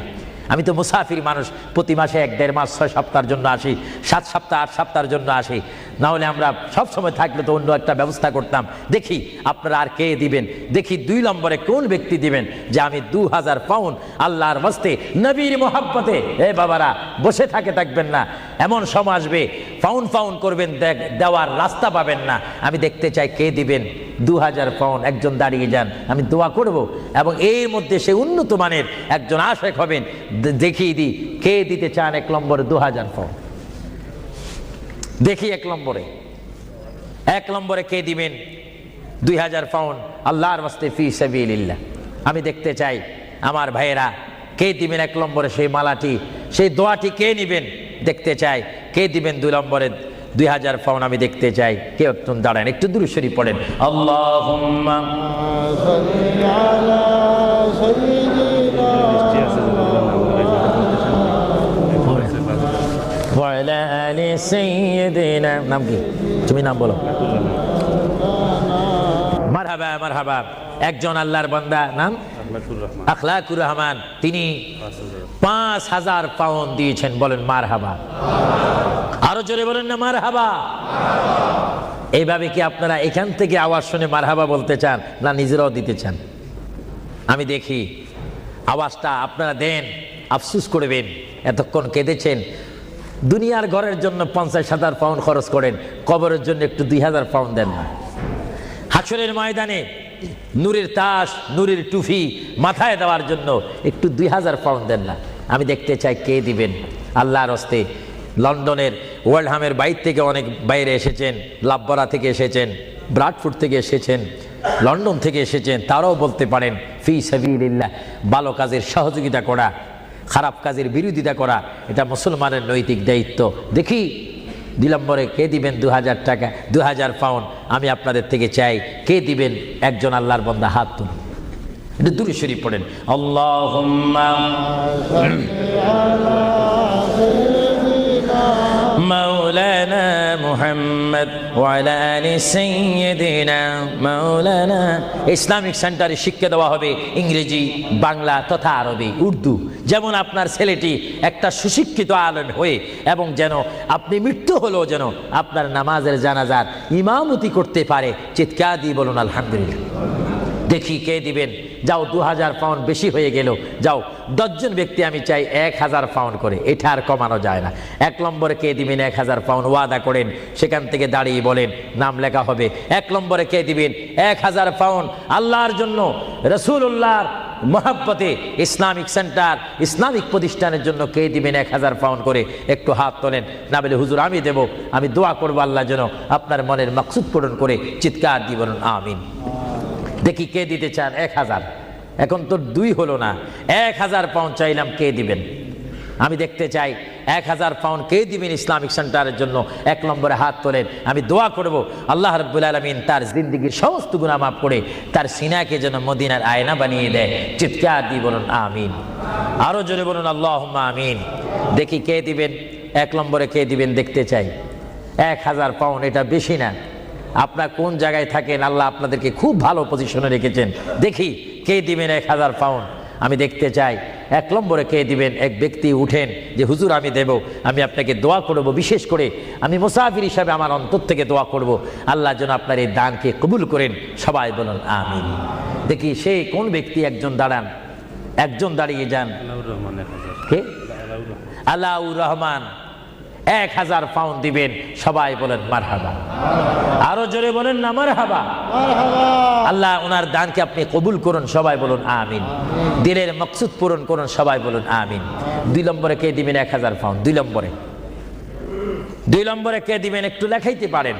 আমি তো মুসাফির মানুষ, প্রতি মাসে 1-1.5 মাস 6 সপ্তাহের জন্য আসি, 7 সপ্তাহ 8 সপ্তাহের জন্য আসি। না হলে আমরা সব সময় থাকলে তো অন্য একটা ব্যবস্থা করতাম। দেখি আপনারা আর কে দিবেন, দেখি 2 নম্বরে কোন ব্যক্তি দিবেন যে আমি 2000 পাউন্ড আল্লাহর ওয়াস্তে নবীর মোহাব্বতে। এ বাবারা, বসে থাকবেন না, এমন সময় আসবে পাউন্ড করবেন, দেওয়ার রাস্তা পাবেন না। আমি দেখতে চাই কে দিবেন 2000 পাউন্ড। একজন দাঁড়িয়ে যান, আমি দোয়া করব, এবং এর মধ্যে সে উন্নত মানের একজন আশেক হবেন। দেখিয়ে দিই কে দিতে চান 1 নম্বরে 2000 পাউন্ড। দেখি 1 নম্বরে কে দিবেন 2000 পাউন্ড আল্লাহর ওয়াস্তে ফি সাবিলিল্লাহ। আমি দেখতে চাই আমার ভাইয়েরা কে দিবেন 1 নম্বরে সেই মালাটি, সেই দোয়াটি কে নিবেন দেখতে চাই। কে দিবেন 2 নম্বরে 2000 পাউন্ড আমি দেখতে চাই। কেউ একটু দাঁড়ান, একটু দুরূদ শরীফ পড়েন। আল্লাহুম্মা সাল্লি আলা সাইয়্যিদিনা ওয়া আলা আলি সাইয়্যিদিনা। নাম কি? তুমি নাম বলো। মারহাবা মারহাবা। একজন আল্লাহর বান্দা, নাম আখলাকুর রহমান, তিনি 5000 পাউন্ড দিয়েছেন। বলেন মারহাবা। আরো জোরে বলেন না মারহাবা। এইভাবে কি আপনারা এখান থেকে আওয়াজ শুনে মারহাবা বলতে চান, না নিজেরাও দিতে চান? আমি দেখি আওয়াজটা আপনারা দেন, আফসোস করবেন। এতক্ষণ কেঁদেছেন, দুনিয়ার ঘরের জন্য 50,000 পাউন্ড খরচ করেন, কবরের জন্য একটু 2000 পাউন্ড দেন না। হাসরের ময়দানে নূরের তাস, নূরের টুফি মাথায় দেওয়ার জন্য একটু 2000 পাউন্ড দেন না। আমি দেখতে চাই কে দিবেন আল্লাহর হস্তে। লন্ডনের ওয়ার্ল্ডহামের বাইরে থেকে অনেক বাইরে এসেছেন, লাভবরা থেকে এসেছেন, ব্রাডফোর্ড থেকে এসেছেন, লন্ডন থেকে এসেছেন। তারাও বলতে পারেন ফি সাবিলিল্লাহ, ভালো কাজের সহযোগিতা করা, খারাপ কাজের বিরোধিতা করা, এটা মুসলমানের নৈতিক দায়িত্ব। দেখি 2 নম্বরে কে দিবেন 2000 টাকা, 2000 পাউন্ড আমি আপনাদের থেকে চাই। কে দিবেন? একজন আল্লাহর বান্দা হাত তুলুন, এটা দুরূদ শরীফ পড়েন। আল্লাহুম্মা মাওলানা মুহাম্মদ ওয়া আলা আলি সাইয়্যিদিনা মাওলানা। ইসলামিক সেন্টারে শিক্ষা দেওয়া হবে ইংরেজি, বাংলা তথা আরবি, উর্দু। যেমন আপনার ছেলেটি একটা সুশিক্ষিত আলেম হয়ে, এবং যেন আপনি মৃত্যু হলেও যেন আপনার নামাজের জানাজার ইমামতি করতে পারে। চিৎকার দিয়ে বলুন আলহামদুলিল্লাহ। দেখি কে দিবেন। যাও 2000 পাউন্ড বেশি হয়ে গেল। যাও 10 জন ব্যক্তি আমি চাই 1000 পাউন্ড করে, এটা আর কমানো যায় না। 1 নম্বরে কে দিবেন 1000 পাউন্ড ওয়াদা করেন, সেখান থেকে দাঁড়িয়ে বলেন, নাম লেখা হবে। 1 নম্বরে কে দিবেন 1000 পাউন্ড আল্লাহর জন্য, রাসূলুল্লাহর মহব্বতে ইসলামিক সেন্টার, ইসলামিক প্রতিষ্ঠানের জন্য কে দিবেন 1000 পাউন্ড করে? একটু হাত তোলেন। না বলে হুজুর আমি দেব, আমি দোয়া করবো আল্লাহ যেন আপনার মনের মাকসুদ পূরণ করে। চিৎকার দিয়ে বলুন আমিন। দেখি কে দিতে চান 1000। এখন তো 2 হলো না, 1000 পাউন্ড চাইলাম, কে দিবেন? আমি দেখতে চাই 1000 পাউন্ড কে দিবেন ইসলামিক সেন্টারের জন্য? 1 নম্বরে হাত তোলেন। আমি দোয়া করব আল্লাহ রাব্বুল আলামিন তার জিন্দেগীর সমস্ত গুনাহ মাফ করে তার সিনাকে যেন মদিনার আয়না বানিয়ে দেয়। চিৎকার দিয়ে বলুন আমিন। আরো জোরে বলুন আল্লাহুম্মা আমিন। দেখি কে দিবেন 1 নম্বরে কে দিবেন দেখতে চাই। 1000 পাউন্ড এটা বেশি না। আপনার কোন জায়গায় থাকেন, আল্লাহ আপনাদেরকে খুব ভালো পজিশনে রেখেছেন। দেখি কে দিবেন 1000 পাউন্ড আমি দেখতে চাই। 1 নম্বরে কে দিবেন? এক ব্যক্তি উঠেন যে হুজুর আমি দেব, আমি আপনাকে দোয়া করব, বিশেষ করে আমি মুসাফির হিসাবে আমার অন্তর থেকে দোয়া করব আল্লাহ যেন আপনার এই দানকে কবুল করেন। সবাই বলুন আমিন। দেখি সেই কোন ব্যক্তি? একজন দাঁড়ান, একজন দাঁড়িয়ে যান। কে? আলাউর রহমান 1000 পাউন্ড দিবেন। সবাই বলেন মারহাবা। আরো জোরে বলেন না মারহাবা। আল্লাহ ওনার দানকে আপনি কবুল করুন। সবাই বলুন আমিন। দিলের মকসুদ পূরণ করুন। সবাই বলুন আমিন। 2 নম্বরে কে দিবেন 1000 পাউন্ড? 2 নম্বরে কে দিবেন? একটু লেখাইতে পারেন।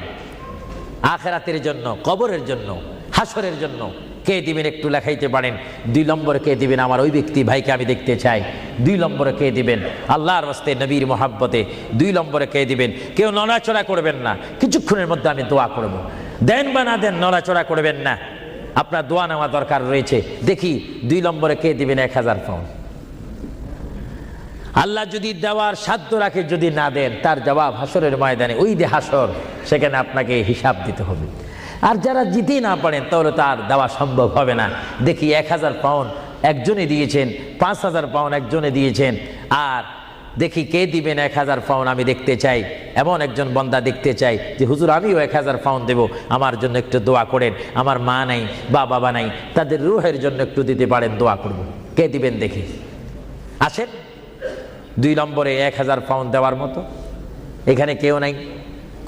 আখিরাতের জন্য, কবরের জন্য, হাসরের জন্য কে দিবেন? একটু লেখাইতে পারেন। 2 নম্বরে কে দিবেন? আমার ওই ব্যক্তি ভাইকে আমি দেখতে চাই। 2 নম্বরে কে দিবেন? আল্লাহর রাস্তে, নবীর মহাব্বতে 2 নম্বরে কে দিবেন? কেউ নড়াচড়া করবেন না, কিছুক্ষণের মধ্যে আমি দোয়া করব। দেন বা না দেন, নড়াচড়া করবেন না, আপনার দোয়া নেওয়া দরকার রয়েছে। দেখি 2 নম্বরে কে দিবেন 1000 পাউন্ড? আল্লাহ যদি দেওয়ার সাধ্য রাখে, যদি না দেন তার জবাব হাসরের ময়দানে, ওই যে হাসর, সেখানে আপনাকে হিসাব দিতে হবে। আর যারা জিতে না পারেন তাহলে তার দেওয়া সম্ভব হবে না। দেখি 1000 পাউন্ড একজনে দিয়েছেন, 5000 পাউন্ড একজনে দিয়েছেন। আর দেখি কে দিবেন 1000 পাউন্ড আমি দেখতে চাই। এমন একজন বান্দা দেখতে চাই যে হুজুর আমিও 1000 পাউন্ড দেব, আমার জন্য একটু দোয়া করেন। আমার মা নাই বা বাবা নাই, তাদের রুহের জন্য একটু দিতে পারেন, দোয়া করব। কে দিবেন দেখি? আসেন। 2 নম্বরে 1000 পাউন্ড দেওয়ার মতো এখানে কেউ নাই?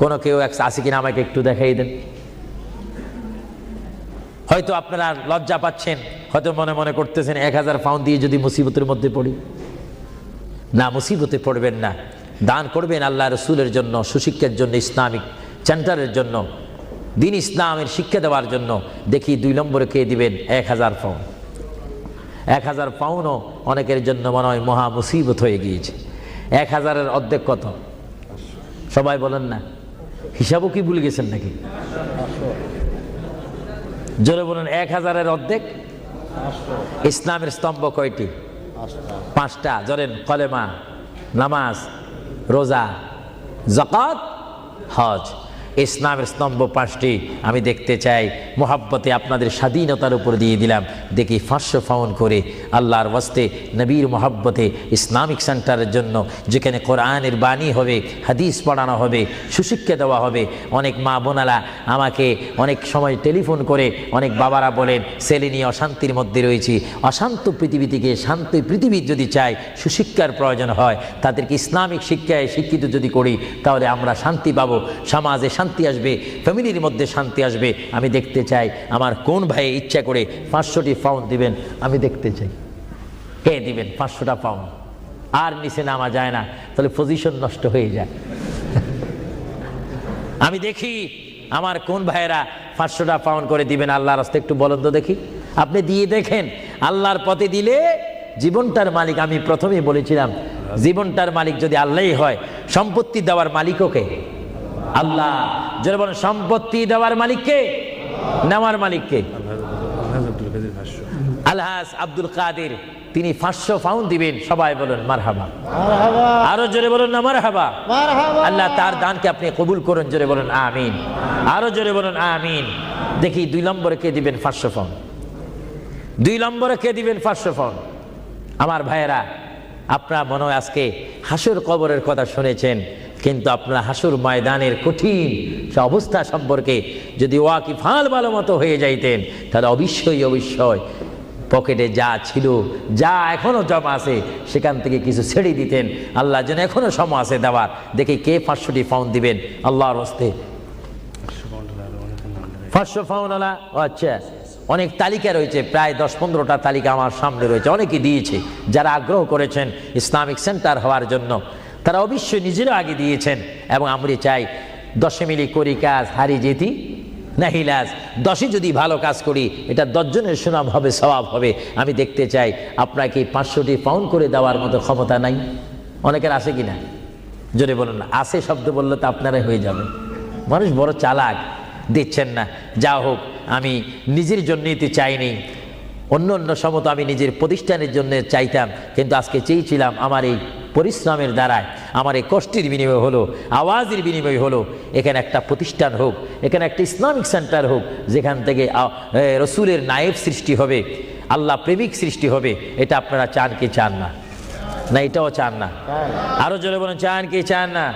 কোনো কেউ আছে কিনা আমাকে একটু দেখাই দেন। হয়তো আপনারা লজ্জা পাচ্ছেন, হয়তো মনে মনে করতেছেন 1000 পাউন্ড দিয়ে যদি মুসিবতের মধ্যে পড়ি। না, মুসিবতে পড়বেন না। দান করবেন আল্লাহ রসুলের জন্য, সুশিক্ষার জন্য, ইসলামিক সেন্টারের জন্য, দিন ইসলামের শিক্ষা দেওয়ার জন্য। দেখি 2 নম্বরে কে দিবেন 1000 পাউন্ড? 1000 পাউন্ডও অনেকের জন্য মনে হয় মহা মুসিবত হয়ে গিয়েছে। 1000-এর অর্ধেক কত? সবাই বলেন না, হিসাবও কি ভুলে গেছেন নাকি? জোরে বলুন, 1000-এর অর্ধেক। ইসলামের স্তম্ভ কয়টি? 5টা। জোরেন, কলেমা, নামাজ, রোজা, যাকাত, হজ। ইসলামের স্তম্ভ 5টি। আমি দেখতে চাই, মোহাব্বতে আপনাদের স্বাধীনতার উপর দিয়ে দিলাম, দেখি 500 পাউন্ড করে আল্লাহর ওয়াস্তে নবীর মোহাব্বতে ইসলামিক সেন্টারের জন্য, যেখানে কোরআনের বাণী হবে, হাদিস পড়ানো হবে, সুশিক্ষা দেওয়া হবে। অনেক মা বোনারা আমাকে অনেক সময় টেলিফোন করে, অনেক বাবারা বলেন, ছেলে নিয়ে অশান্তির মধ্যে রয়েছি। অশান্ত পৃথিবী থেকে শান্ত পৃথিবী যদি চাই, সুশিক্ষার প্রয়োজন হয়, তাদেরকে ইসলামিক শিক্ষায় শিক্ষিত যদি করি, তাহলে আমরা শান্তি পাবো, সমাজে শান্তি আসবে, ফ্যামিলির মধ্যে শান্তি আসবে। আমি দেখতে চাই আমার কোন ভাই ইচ্ছা করে 500টি পাউন্ড দিবেন, আমি দেখতে চাই কে দিবেন 500টা পাউন্ড। আর নিচে নামা যায় না, তাহলে পজিশন নষ্ট হয়ে যায়। আমি দেখি আমার কোন ভাইয়েরা 500টা পাউন্ড করে দিবেন আল্লাহর রাস্তায়, একটু বলেন তো দেখি। আপনি দিয়ে দেখেন, আল্লাহর পথে দিলে জীবনটার মালিক, আমি প্রথমেই বলেছিলাম, জীবনটার মালিক যদি আল্লাহই হয়, সম্পত্তি দেওয়ার মালিকও কে? আল্লাহ। যারা বলেন সম্পত্তি দেওয়ার মালিক কে, নেওয়ার মালিক কে? আলহাজ আব্দুল কাদের, তিনি 500 পাউন্ড দিবেন। সবাই বলেন মারহাবা। আরো জোরে বলুন না মারহাবা। আল্লাহ তার দানকে আপনি কবুল করুন, জোরে বলুন আমিন। আরো জোরে বলুন আমিন। দেখি 2 নম্বরে কে দিবেন 500 পাউন্ড? 2 নম্বরে কে দিবেন 500 পাউন্ড? আমার ভাইয়েরা, আপনারা মনে হয় আজকে হাসর কবরের কথা শুনেছেন, কিন্তু আপনারা হাসর ময়দানের কঠিন সে অবস্থা সম্পর্কে যদি ওয়াকিফাল ভালো মতো হয়ে যাইতেন, তাহলে অবশ্যই পকেটে যা ছিল, যা এখনো জমা আছে, সেখান থেকে কিছু ছেড়ে দিতেন। আল্লাহ যেন এখনো সময় আছে দেওয়ার। দেখি কে 500টি পাউন্ড দিবেন আল্লাহর হস্তে? 500 পাউন্ড আলা। আচ্ছা, অনেক তালিকা রয়েছে, প্রায় 10-15টা তালিকা আমার সামনে রয়েছে। অনেকে দিয়েছে, যারা আগ্রহ করেছেন ইসলামিক সেন্টার হওয়ার জন্য, তারা অবশ্যই নিজেরও আগে দিয়েছেন। এবং আমরা চাই 10 মিলি করি কাজ, হারি যেতি নাহিলাজ। 10 যদি ভালো কাজ করি, এটা 10 জনের সুনাম হবে, সওয়াব হবে। আমি দেখতে চাই আপনাকে 500টি পাউন্ড করে দেওয়ার মতো ক্ষমতা নাই? অনেকের আছে কিনা? জোরে বলুন না। আছে শব্দ বললে তো আপনারাই হয়ে যাবে। মানুষ বড় চালাক, দিচ্ছেন না। যা হোক, আমি নিজের জন্য নিতে চাইনি, অন্য সময় তো আমি নিজের প্রতিষ্ঠানের জন্য চাইতাম, কিন্তু আজকে চেয়েছিলাম আমার এই পরিশ্রমের দ্বারায়, আমার এই কষ্টের বিনিময় হলো, আওয়াজের বিনিময় হলো, এখানে একটা প্রতিষ্ঠান হোক, এখানে একটা ইসলামিক সেন্টার হোক, যেখান থেকে রসুলের নায়েব সৃষ্টি হবে, আল্লাহ প্রেমিক সৃষ্টি হবে। এটা আপনারা চান কি চান না? না এটাও চান না? আরো জোরে বলুন, চান কি চান না?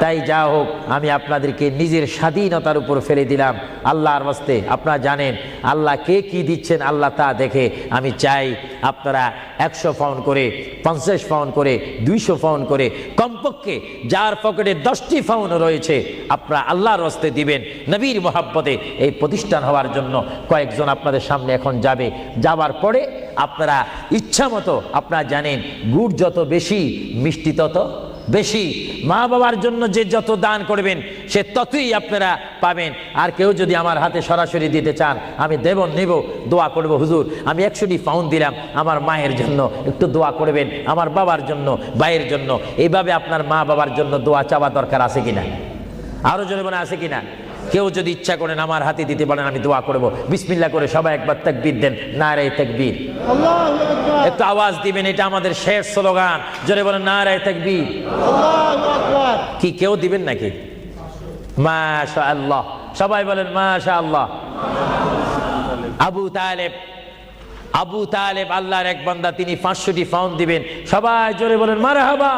তাই যা হোক, আমি আপনাদেরকে নিজের স্বাধীনতার উপর ফেলে দিলাম আল্লাহর ওয়াস্তে। আপনারা জানেন আল্লাহ কে কি দিচ্ছেন, আল্লাহ তা দেখে। আমি চাই আপনারা 100 পাউন্ড করে, 50 পাউন্ড করে, 200 পাউন্ড করে, কমপক্ষে যার পকেটে 10টি পাউন্ড রয়েছে, আপনারা আল্লাহর ওয়াস্তে দিবেন নবীর মোহাব্বতে এই প্রতিষ্ঠান হওয়ার জন্য। কয়েকজন আপনাদের সামনে এখন যাবে, যাবার পরে আপনারা ইচ্ছা মতো, আপনারা জানেন গুড় যত বেশি, মিষ্টি তত বেশি। মা বাবার জন্য যে যত দান করবেন, সে ততই আপনারা পাবেন। আর কেউ যদি আমার হাতে সরাসরি দিতে চান, আমি নেব, দোয়া করব, হুজুর আমি 100টি পাউন্ড দিলাম, আমার মায়ের জন্য একটু দোয়া করবেন, আমার বাবার জন্য, ভাইয়ের জন্য। এইভাবে আপনার মা বাবার জন্য দোয়া চাওয়া দরকার আছে কিনা? আরো জোরে বলে আছে কিনা? কেউ যদি ইচ্ছা করেন আমার হাতে দিতে পারেন, আমি দোয়া করব। বিসমিল্লাহ করে সবাই একবার তাকবীর দেন, নারে তাকবীর। আল্লাহু আকবার। একটু আওয়াজ দিবেন, এটা আমাদের শেষ স্লোগান। জোরে বলেন নারে তাকবীর। আল্লাহু আকবার। কি কেউ দিবেন নাকি? মাশাআল্লাহ, সবাই বলেন মাশাআল্লাহ। আবু তালেব আল্লাহর এক বান্দা, তিনি 500টি পাউন্ড দিবেন। সবাই জোরে বলেন মারহাবা।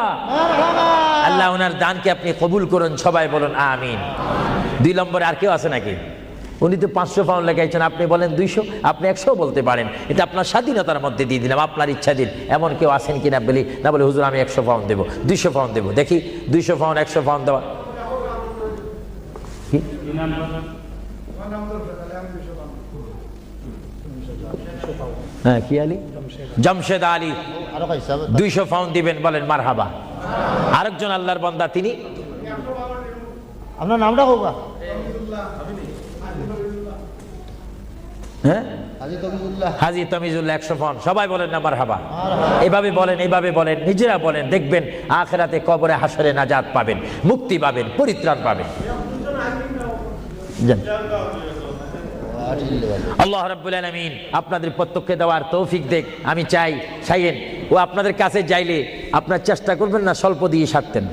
আল্লাহ ওনার দানকে আপনি কবুল করুন, সবাই বলেন আমিন। 2 নম্বরে আর কেউ আছে নাকি? উনি তো 500 পাউন্ড লেগাইছেন, আপনি বলেন 200, আপনি 100 বলতে পারেন। এটা আপনার স্বাধীনতার মধ্যে দিয়ে দিলাম, আপনার ইচ্ছা দিন। এমন কেউ আছেন কিনা বলি না, বলে হুজুর আমি 100 পাউন্ড দেবো, 200 পাউন্ড দেবো। দেখি 200 পাউন্ড, 100 পাউন্ড দেওয়া। হ্যাঁ, কি আলী? জমশেদ আলী 200 পাউন্ড দিবেন, বলেন মারহাবা। আরেকজন আল্লাহর বান্দা, তিনি আপনার নামটা হোক হ্যাঁ, হাজী তমিজুল্লাহ 100 পাউন্ড। সবাই বলেন না মারহাবা। এভাবে বলেন, এইভাবে বলেন, নিজেরা বলেন, দেখবেন আখিরাতে কবরে হাসরে নাজাত পাবেন, মুক্তি পাবেন, পরিত্রাণ পাবেন। আল্লাহ রাব্বুল আলামিন আপনাদের প্রত্যেককে দেওয়ার তৌফিক দেখ। আমি চাই চাইয়েন ও আপনাদের কাছে যাইলে আপনার চেষ্টা করবেন না স্বল্প দিয়ে সারতেন।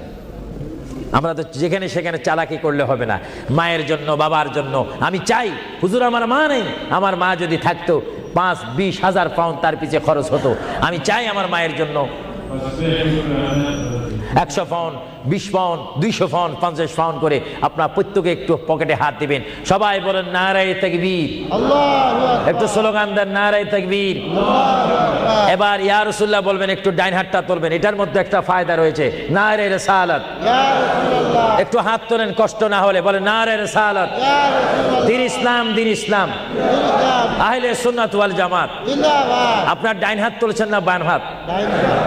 আমরা তো যেখানে সেখানে চালাকি করলে হবে না। মায়ের জন্য, বাবার জন্য আমি চাই, হুজুর আমার মা নেই, আমার মা যদি থাকতো 5-20 হাজার পাউন্ড তার পিছে খরচ হতো। আমি চাই আমার মায়ের জন্য 100 পাউন্ড, 20 পাউন্ড, 200 পাউন্ড, 50 পাউন্ড করে আপনার প্রত্যেকে একটু পকেটে হাত দিবেন। সবাই বলেন নারায়ে তাকবীর, একটু স্লোগান দেন নারায়ে তাকবীর। এবার ইয়া রাসূলুল্লাহ বলবেন, একটু ডাইন হাতটা তুলবেন, এটার মধ্যে একটা ফায়দা রয়েছে। নারায়ে রিসালাত, একটু হাত তোলেন কষ্ট না হলে, বলেন নারায়ে রিসালাত। দিন ইসলাম, দিন ইসলাম, আহলে সুন্নাত ওয়াল জামাত। আপনার ডাইন হাত তুলছেন না বাম হাত?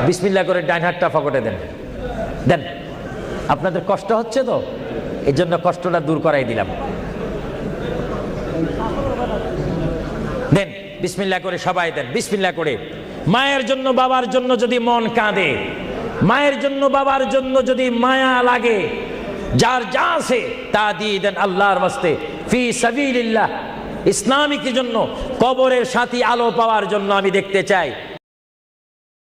বিসমিল্লাহ করে ডাইন হাতটা পকেটে দেন, দেন। আপনাদের কষ্ট হচ্ছে তো, এই জন্য কষ্টটা দূর করাই দিলাম। দেন বিসমিল্লাহ করে, সবাই দেন বিসমিল্লাহ করে। মায়ের জন্য, বাবার জন্য যদি মন কাঁদে, মায়ের জন্য, বাবার জন্য যদি মায়া লাগে, যার যা আছে তা দিয়ে দেন আল্লাহর ওয়াস্তে, ফি সাবিলিল্লাহ। ইসলামিক জন্য, কবরের সাথী আলো পাওয়ার জন্য আমি দেখতে চাই